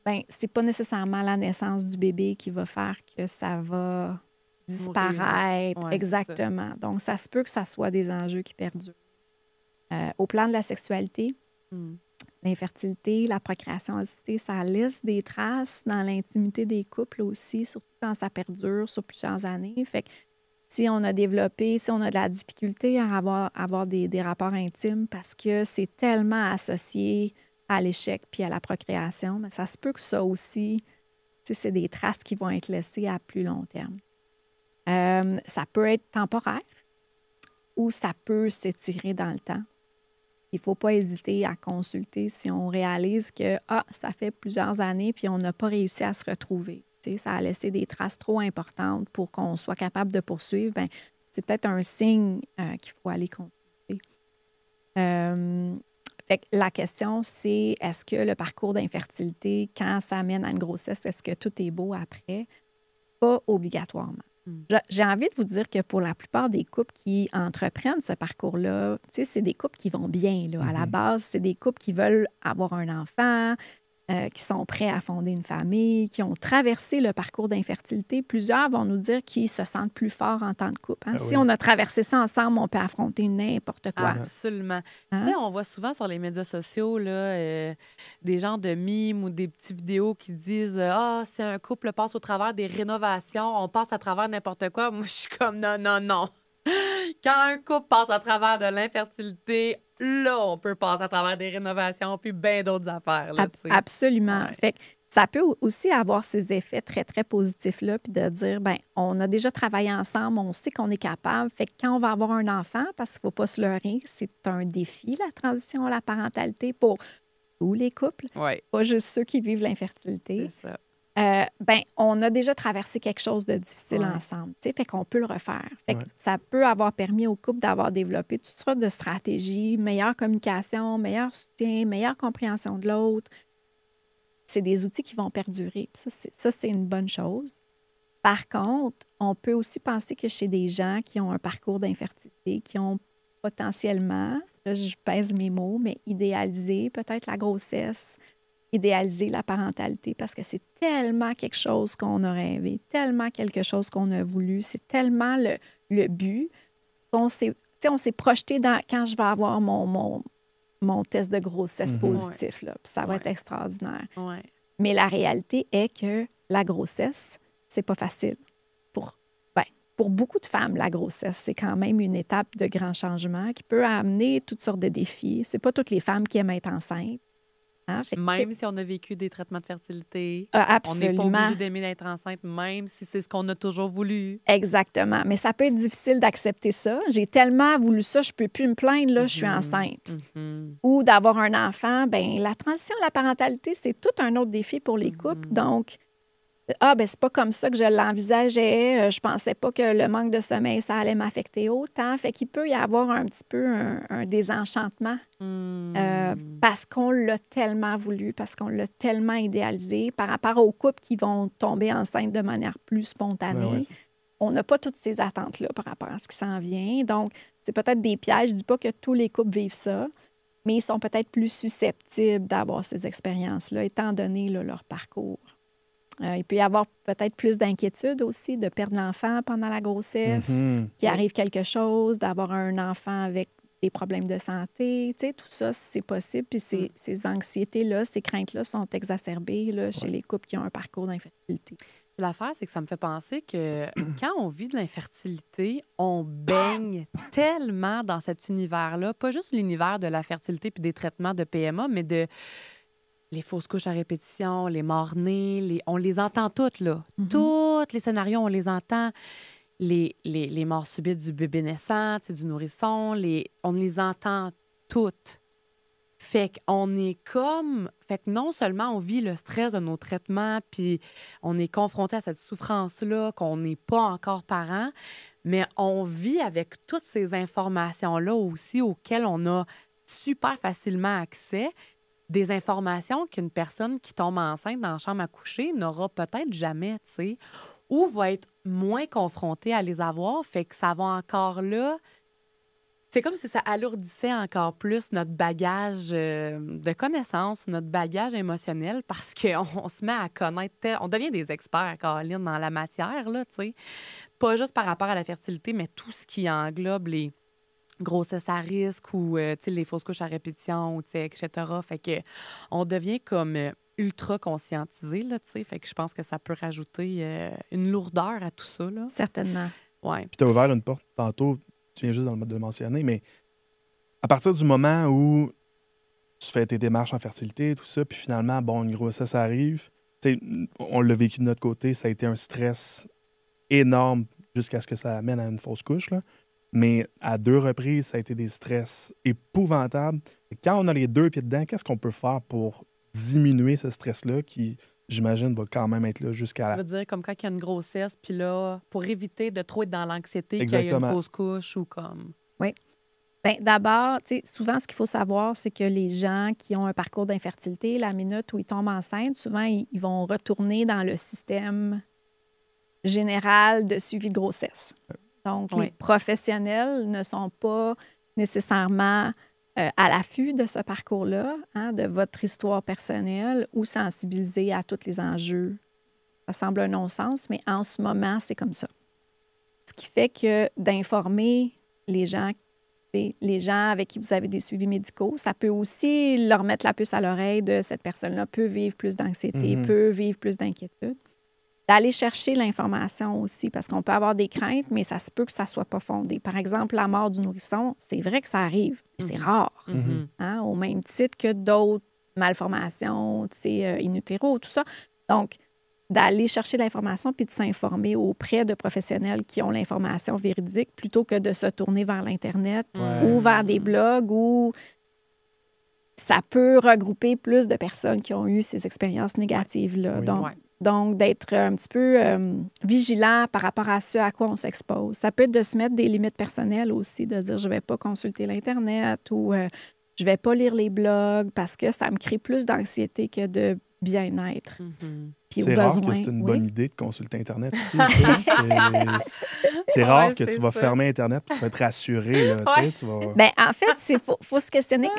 bien, c'est pas nécessairement la naissance du bébé qui va faire que ça va disparaître. Ouais, exactement. Donc, ça se peut que ça soit des enjeux qui perdurent. Au plan de la sexualité, l'infertilité, la procréation assistée, ça laisse des traces dans l'intimité des couples aussi, surtout quand ça perdure sur plusieurs années. Fait que si on a de la difficulté à avoir des rapports intimes parce que c'est tellement associé à l'échec puis à la procréation, mais ça se peut que ça aussi, c'est des traces qui vont être laissées à plus long terme. Ça peut être temporaire ou ça peut s'étirer dans le temps. Il ne faut pas hésiter à consulter si on réalise que ça fait plusieurs années puis on n'a pas réussi à se retrouver. Ça a laissé des traces trop importantes pour qu'on soit capable de poursuivre. Bien, c'est peut-être un signe qu'il faut aller consulter. Fait que la question, c'est est-ce que le parcours d'infertilité, quand ça mène à une grossesse, est-ce que tout est beau après? Pas obligatoirement. J'ai envie de vous dire que pour la plupart des couples qui entreprennent ce parcours-là, c'est des couples qui vont bien. Là. À la base, c'est des couples qui veulent avoir un enfant, qui sont prêts à fonder une famille, qui ont traversé le parcours d'infertilité. Plusieurs vont nous dire qu'ils se sentent plus forts en tant que couple. Hein? Si on a traversé ça ensemble, on peut affronter n'importe quoi. Absolument. Hein? On voit souvent sur les médias sociaux là, des genres de mimes ou des petites vidéos qui disent « si un couple passe au travers des rénovations, on passe à travers n'importe quoi. » Moi, je suis comme « Non. » Quand un couple passe à travers de l'infertilité, là, on peut passer à travers des rénovations puis bien d'autres affaires. Là, absolument. Ouais. Fait que ça peut aussi avoir ces effets très, très positifs-là, puis de dire, bien, on a déjà travaillé ensemble, on sait qu'on est capable. Fait que quand on va avoir un enfant, parce qu'il ne faut pas se leurrer, c'est un défi, la transition à la parentalité pour tous les couples, pas juste ceux qui vivent l'infertilité. C'est ça. On a déjà traversé quelque chose de difficile ensemble. Fait qu'on peut le refaire. Fait que ça peut avoir permis au couple d'avoir développé toutes sortes de stratégies, meilleure communication, meilleur soutien, meilleure compréhension de l'autre. C'est des outils qui vont perdurer. Ça, c'est une bonne chose. Par contre, on peut aussi penser que chez des gens qui ont un parcours d'infertilité, qui ont potentiellement, là, je pèse mes mots, mais idéalisé peut-être la grossesse, idéaliser la parentalité parce que c'est tellement quelque chose qu'on a rêvé, tellement quelque chose qu'on a voulu, c'est tellement le but qu'on s'est projeté dans quand je vais avoir mon test de grossesse positif. Là, puis ça va être extraordinaire. Ouais. Mais la réalité est que la grossesse, c'est pas facile. Pour beaucoup de femmes, la grossesse, c'est quand même une étape de grand changement qui peut amener toutes sortes de défis. C'est pas toutes les femmes qui aiment être enceintes. Hein? Même si on a vécu des traitements de fertilité, absolument. On n'est pas obligé d'aimer d'être enceinte, même si c'est ce qu'on a toujours voulu. Exactement. Mais ça peut être difficile d'accepter ça. J'ai tellement voulu ça, je ne peux plus me plaindre, là, je suis enceinte. Ou d'avoir un enfant, bien, la transition à la parentalité, c'est tout un autre défi pour les couples. Donc, c'est pas comme ça que je l'envisageais. Je pensais pas que le manque de sommeil, ça allait m'affecter autant. Fait qu'il peut y avoir un petit peu un désenchantement parce qu'on l'a tellement voulu, parce qu'on l'a tellement idéalisé par rapport aux couples qui vont tomber enceintes de manière plus spontanée. On n'a pas toutes ces attentes-là par rapport à ce qui s'en vient. Donc, c'est peut-être des pièges. Je dis pas que tous les couples vivent ça, mais ils sont peut-être plus susceptibles d'avoir ces expériences-là, étant donné leur parcours. Il peut y avoir peut-être plus d'inquiétude aussi de perdre l'enfant pendant la grossesse, qu'il arrive quelque chose, d'avoir un enfant avec des problèmes de santé. Tu sais, tout ça, c'est possible. Puis ces anxiétés-là, ces craintes-là sont exacerbées là, chez les couples qui ont un parcours d'infertilité. L'affaire, c'est que ça me fait penser que quand on vit de l'infertilité, on baigne tellement dans cet univers-là, pas juste l'univers de la fertilité puis des traitements de PMA, mais de les fausses couches à répétition, les morts-nés, on les entend toutes, là. Tous les scénarios, on les entend. Les morts subites du bébé naissant, du nourrisson, on les entend toutes. Fait qu'on est comme... Fait que non seulement on vit le stress de nos traitements, puis on est confronté à cette souffrance-là, qu'on n'est pas encore parent, mais on vit avec toutes ces informations-là aussi auxquelles on a super facilement accès, des informations qu'une personne qui tombe enceinte dans la chambre à coucher n'aura peut-être jamais, tu sais, ou va être moins confrontée à les avoir, fait que ça va encore là... C'est comme si ça alourdissait encore plus notre bagage de connaissances, notre bagage émotionnel, parce qu'on se met à connaître... On devient des experts, Caroline, dans la matière, là, tu sais. Pas juste par rapport à la fertilité, mais tout ce qui englobe les grossesses à risque ou les fausses couches à répétition, etc. Fait que on devient comme ultra conscientisé, là, tu sais. Fait que je pense que ça peut rajouter une lourdeur à tout ça, là. Certainement. Ouais. Puis tu as ouvert une porte tantôt, tu viens juste de le mentionner, mais à partir du moment où tu fais tes démarches en fertilité, tout ça, puis finalement, bon, une grossesse arrive, tu sais, on l'a vécu de notre côté, ça a été un stress énorme jusqu'à ce que ça amène à une fausse couche, là. Mais à 2 reprises, ça a été des stress épouvantables. Et quand on a les 2 pieds dedans, qu'est-ce qu'on peut faire pour diminuer ce stress-là qui, j'imagine, va quand même être là jusqu'à Ça veut dire comme quand il y a une grossesse, puis là, pour éviter de trop être dans l'anxiété, qu'il y ait une Exactement. fausse couche ou comme... Oui. Bien, d'abord, tu sais, souvent, ce qu'il faut savoir, c'est que les gens qui ont un parcours d'infertilité, la minute où ils tombent enceintes, souvent, ils vont retourner dans le système général de suivi de grossesse. Donc, Oui. les professionnels ne sont pas nécessairement à l'affût de ce parcours-là, hein, de votre histoire personnelle ou sensibilisés à tous les enjeux. Ça semble un non-sens, mais en ce moment, c'est comme ça. Ce qui fait que d'informer les gens avec qui vous avez des suivis médicaux, ça peut aussi leur mettre la puce à l'oreille de cette personne-là peut vivre plus d'anxiété, peut vivre plus d'inquiétude. D'aller chercher l'information aussi, parce qu'on peut avoir des craintes, mais ça se peut que ça ne soit pas fondé. Par exemple, la mort du nourrisson, c'est vrai que ça arrive, mais c'est rare. Hein, au même titre que d'autres malformations, in utero, tout ça. Donc, d'aller chercher l'information puis de s'informer auprès de professionnels qui ont l'information véridique plutôt que de se tourner vers l'Internet ou vers des blogs où ça peut regrouper plus de personnes qui ont eu ces expériences négatives-là. Oui. Donc, d'être un petit peu vigilant par rapport à ce à quoi on s'expose. Ça peut être de se mettre des limites personnelles aussi, de dire je ne vais pas consulter l'Internet ou je ne vais pas lire les blogs parce que ça me crée plus d'anxiété que de bien-être. Puis C'est au rare besoin, que c'est une oui. bonne idée de consulter Internet aussi. C'est rare Ouais, que c'est tu vas ça. fermer Internet et tu vas être rassuré. Là, tu sais, tu vas... Bien, en fait, il faut se questionner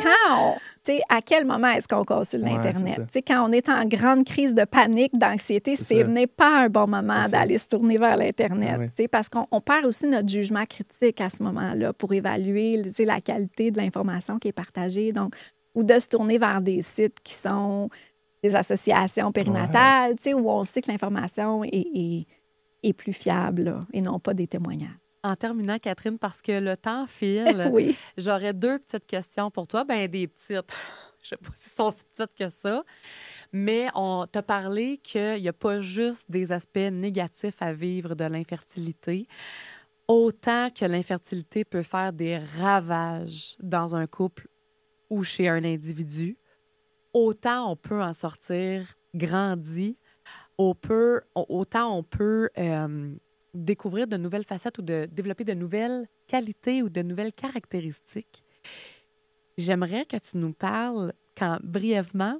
à quel moment est-ce qu'on consulte Ouais, c'est l'Internet? ça. Tu sais, quand on est en grande crise de panique, d'anxiété, C'est ce ça. n'est pas un bon moment C'est ça. d'aller se tourner vers l'Internet. Ouais. Tu sais, parce qu'on perd aussi notre jugement critique à ce moment-là pour évaluer tu sais, la qualité de l'information qui est partagée. Donc, ou de se tourner vers des sites qui sont des associations périnatales, tu sais, où on sait que l'information est plus fiable là, et non pas des témoignages. En terminant, Catherine, parce que le temps file, Oui. j'aurais 2 petites questions pour toi. Ben des petites. Je sais pas si elles sont si petites que ça. Mais on t'a parlé qu'il n'y a pas juste des aspects négatifs à vivre de l'infertilité. Autant que l'infertilité peut faire des ravages dans un couple ou chez un individu, autant on peut en sortir grandi, autant on peut découvrir de nouvelles facettes ou de développer de nouvelles qualités ou de nouvelles caractéristiques. J'aimerais que tu nous parles brièvement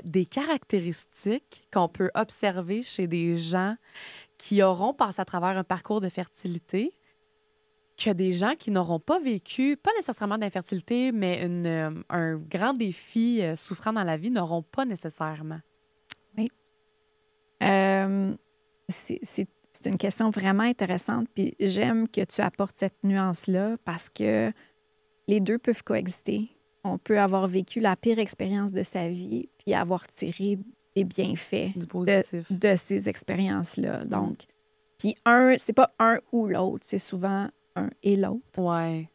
des caractéristiques qu'on peut observer chez des gens qui auront passé à travers un parcours de fertilité, que des gens qui n'auront pas vécu, pas nécessairement d'infertilité, mais un grand défi souffrant dans la vie n'auront pas nécessairement. Oui. C'est une question vraiment intéressante, puis j'aime que tu apportes cette nuance-là parce que les deux peuvent coexister. On peut avoir vécu la pire expérience de sa vie puis avoir tiré des bienfaits Du positif. de ces expériences-là. Donc, puis c'est pas un ou l'autre, c'est souvent un et l'autre. Ouais.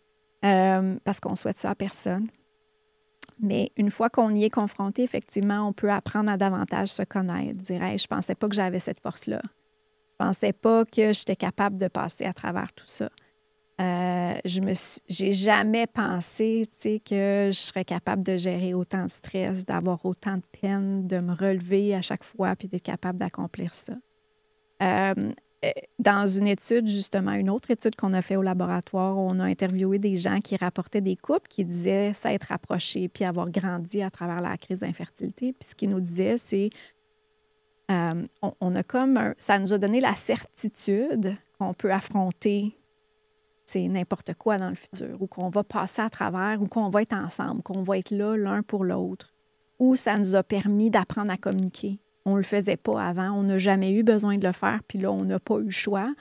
Parce qu'on souhaite ça à personne. Mais une fois qu'on y est confronté, effectivement, on peut apprendre à davantage se connaître. Dire, hey, je pensais pas que j'avais cette force-là. Je pensais pas que j'étais capable de passer à travers tout ça. J'ai jamais pensé, tu sais, que je serais capable de gérer autant de stress, d'avoir autant de peine, de me relever à chaque fois puis d'être capable d'accomplir ça. Dans une étude, justement, une autre étude qu'on a fait au laboratoire, on a interviewé des gens qui rapportaient des couples qui disaient s'être rapprochés puis avoir grandi à travers la crise d'infertilité. Puis ce qu'ils nous disaient, c'est on a comme ça nous a donné la certitude qu'on peut affronter n'importe quoi dans le futur, ou qu'on va passer à travers, ou qu'on va être ensemble, qu'on va être là l'un pour l'autre, ou ça nous a permis d'apprendre à communiquer. On ne le faisait pas avant, on n'a jamais eu besoin de le faire, puis là, on n'a pas eu le choix.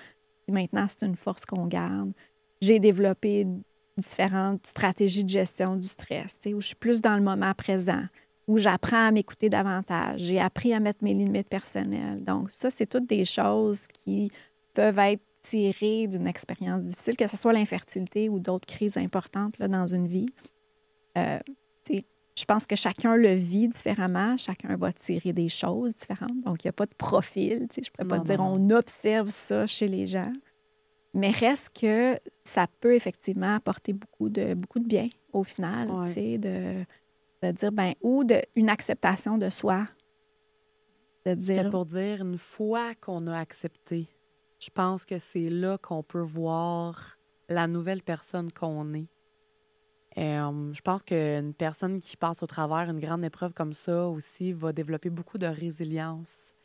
Puis maintenant, c'est une force qu'on garde. J'ai développé différentes stratégies de gestion du stress, où je suis plus dans le moment présent, où j'apprends à m'écouter davantage. J'ai appris à mettre mes limites personnelles. Donc ça, c'est toutes des choses qui peuvent être tirées d'une expérience difficile, que ce soit l'infertilité ou d'autres crises importantes là, dans une vie. Je pense que chacun le vit différemment, chacun va tirer des choses différentes. Donc, il n'y a pas de profil. Je ne pourrais pas dire on observe ça chez les gens. Mais reste que ça peut effectivement apporter beaucoup de bien au final, de dire, une acceptation de soi. De dire... C'est pour dire, une fois qu'on a accepté, je pense que c'est là qu'on peut voir la nouvelle personne qu'on est. Je pense qu'une personne qui passe au travers une grande épreuve comme ça aussi va développer beaucoup de résilience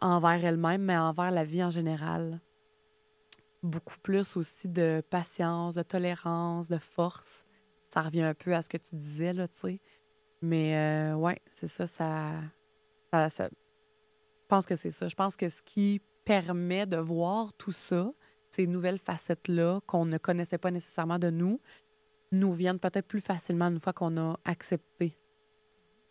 envers elle-même, mais envers la vie en général. Beaucoup plus aussi de patience, de tolérance, de force. Ça revient un peu à ce que tu disais, là, tu sais. Mais c'est ça, je pense que c'est ça. Je pense que ce qui permet de voir tout ça, ces nouvelles facettes-là qu'on ne connaissait pas nécessairement de nous viennent peut-être plus facilement une fois qu'on a accepté.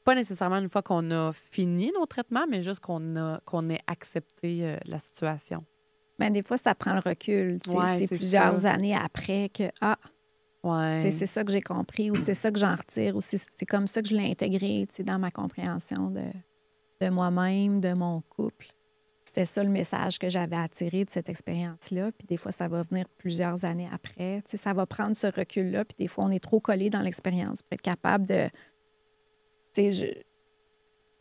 Pas nécessairement une fois qu'on a fini nos traitements, mais juste qu'on ait accepté la situation. Mais des fois, ça prend le recul. C'est plusieurs années après que, c'est ça que j'ai compris, ou c'est ça que j'en retire, ou c'est comme ça que je l'ai intégré dans ma compréhension de moi-même, de mon couple. C'était ça le message que j'avais attiré de cette expérience-là. Puis des fois, ça va venir plusieurs années après. Ça va prendre ce recul-là. Puis des fois, on est trop collé dans l'expérience pour être capable de... Je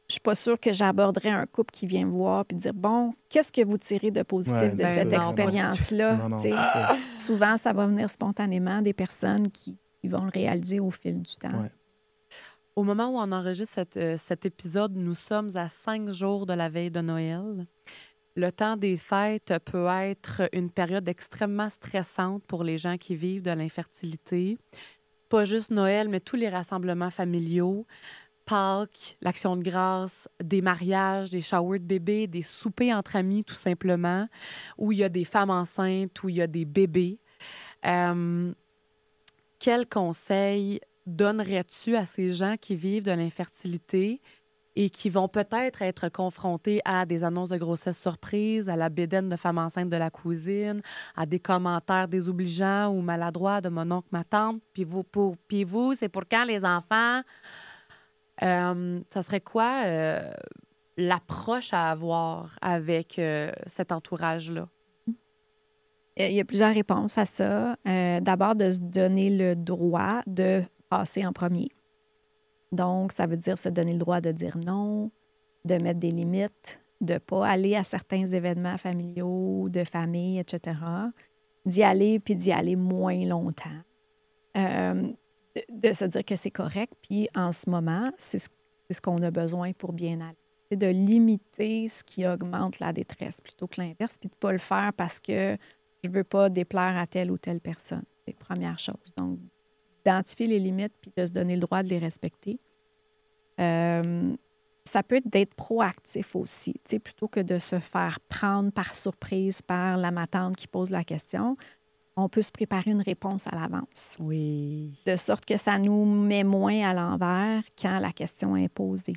suis pas sûre que j'aborderais un couple qui vient me voir puis dire, bon, qu'est-ce que vous tirez de positif de cette expérience-là? Non, c'est ça. Souvent, ça va venir spontanément des personnes qui vont le réaliser au fil du temps. Ouais. Au moment où on enregistre cet épisode, nous sommes à 5 jours de la veille de Noël. Le temps des fêtes peut être une période extrêmement stressante pour les gens qui vivent de l'infertilité. Pas juste Noël, mais tous les rassemblements familiaux, Pâques, l'Action de grâce, des mariages, des showers de bébés, des soupers entre amis, tout simplement, où il y a des femmes enceintes, où il y a des bébés. Quel conseil donnerais-tu à ces gens qui vivent de l'infertilité et qui vont peut-être être confrontés à des annonces de grossesse surprise, à la bédaine de femme enceinte de la cousine, à des commentaires désobligeants ou maladroits de mon oncle, ma tante, puis vous, c'est pour quand les enfants? Ça serait quoi l'approche à avoir avec cet entourage-là? Il y a plusieurs réponses à ça. D'abord, de se donner le droit de passer en premier. Donc, ça veut dire se donner le droit de dire non, de mettre des limites, de ne pas aller à certains événements familiaux, de famille, etc. D'y aller, puis d'y aller moins longtemps. De se dire que c'est correct, puis en ce moment, c'est ce qu'on a besoin pour bien aller. C'est de limiter ce qui augmente la détresse plutôt que l'inverse, puis de ne pas le faire parce que je ne veux pas déplaire à telle ou telle personne. C'est la première chose. Donc, d'identifier les limites puis de se donner le droit de les respecter. Ça peut être d'être proactif aussi, plutôt que de se faire prendre par surprise par la matante qui pose la question. On peut se préparer une réponse à l'avance. Oui. De sorte que ça nous met moins à l'envers quand la question est posée.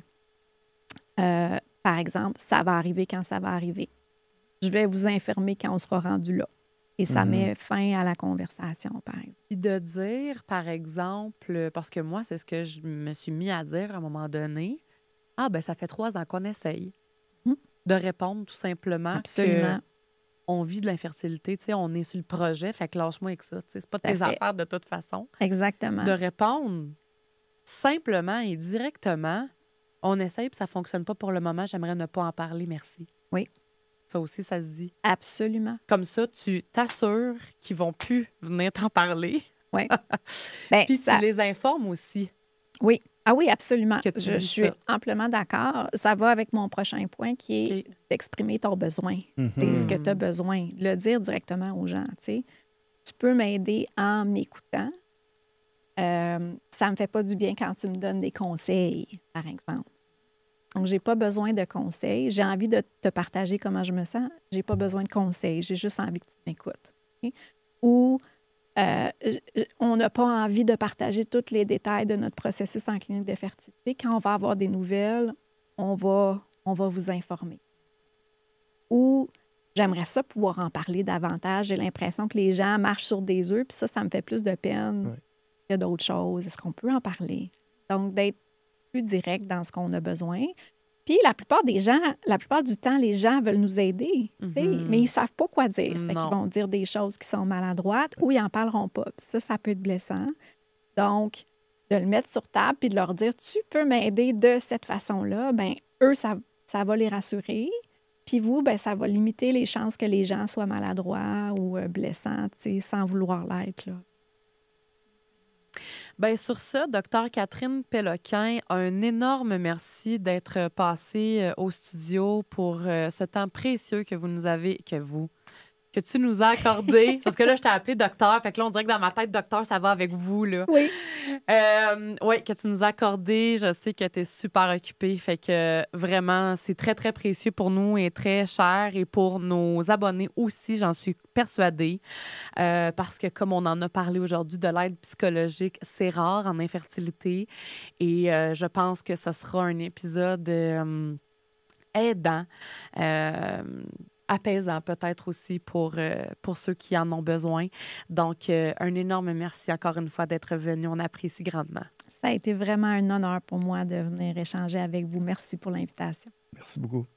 Par exemple, ça va arriver quand ça va arriver. Je vais vous informer quand on sera rendu là. Et ça met fin à la conversation, par exemple. Puis de dire, par exemple, parce que moi, c'est ce que je me suis mis à dire à un moment donné, ça fait 3 ans qu'on essaye de répondre tout simplement Absolument. qu'on vit de l'infertilité, tu sais, on est sur le projet, fait que lâche-moi avec ça, tu sais, c'est pas tes affaires de toute façon. Exactement. De répondre simplement et directement, on essaye puis ça fonctionne pas pour le moment, j'aimerais ne pas en parler, merci. Oui. Ça aussi, ça se dit. Absolument. Comme ça, tu t'assures qu'ils vont plus venir t'en parler. Oui. Puis tu les informes aussi. Oui. Ah oui, absolument. Que tu je suis amplement d'accord. Ça va avec mon prochain point qui est d'exprimer ton besoin. Ce que tu as besoin. De le dire directement aux gens. Tu peux m'aider en m'écoutant. Ça ne me fait pas du bien quand tu me donnes des conseils, par exemple. Donc, je n'ai pas besoin de conseils. J'ai envie de te partager comment je me sens. Je n'ai pas besoin de conseils. J'ai juste envie que tu m'écoutes. Okay? Ou on n'a pas envie de partager tous les détails de notre processus en clinique de fertilité. Quand on va avoir des nouvelles, on va vous informer. Ou j'aimerais ça pouvoir en parler davantage. J'ai l'impression que les gens marchent sur des œufs, puis ça me fait plus de peine que d'autres choses. Est-ce qu'on peut en parler? Donc, d'être plus direct dans ce qu'on a besoin. Puis, la plupart du temps, les gens veulent nous aider, mais ils ne savent pas quoi dire. Fait qu'ils vont dire des choses qui sont maladroites ou ils n'en parleront pas. Puis ça peut être blessant. Donc, de le mettre sur table puis de leur dire « Tu peux m'aider de cette façon-là », bien, eux, ça va les rassurer. Puis vous, bien, ça va limiter les chances que les gens soient maladroits ou blessants, sans vouloir l'être, là. Bien, sur ça, Dr Catherine Péloquin, un énorme merci d'être passée au studio pour ce temps précieux que que tu nous as accordé. Parce que là, je t'ai appelé docteur, fait que là, on dirait que dans ma tête, docteur, ça va avec vous, là. Oui. Oui, que tu nous as accordé. Je sais que tu es super occupée, fait que vraiment, c'est très, très précieux pour nous et très cher. Et pour nos abonnés aussi, j'en suis persuadée. Parce que comme on en a parlé aujourd'hui, de l'aide psychologique, c'est rare en infertilité. Et je pense que ce sera un épisode aidant, apaisant peut-être aussi pour ceux qui en ont besoin. Donc, un énorme merci encore une fois d'être venu. On apprécie grandement. Ça a été vraiment un honneur pour moi de venir échanger avec vous. Merci pour l'invitation. Merci beaucoup.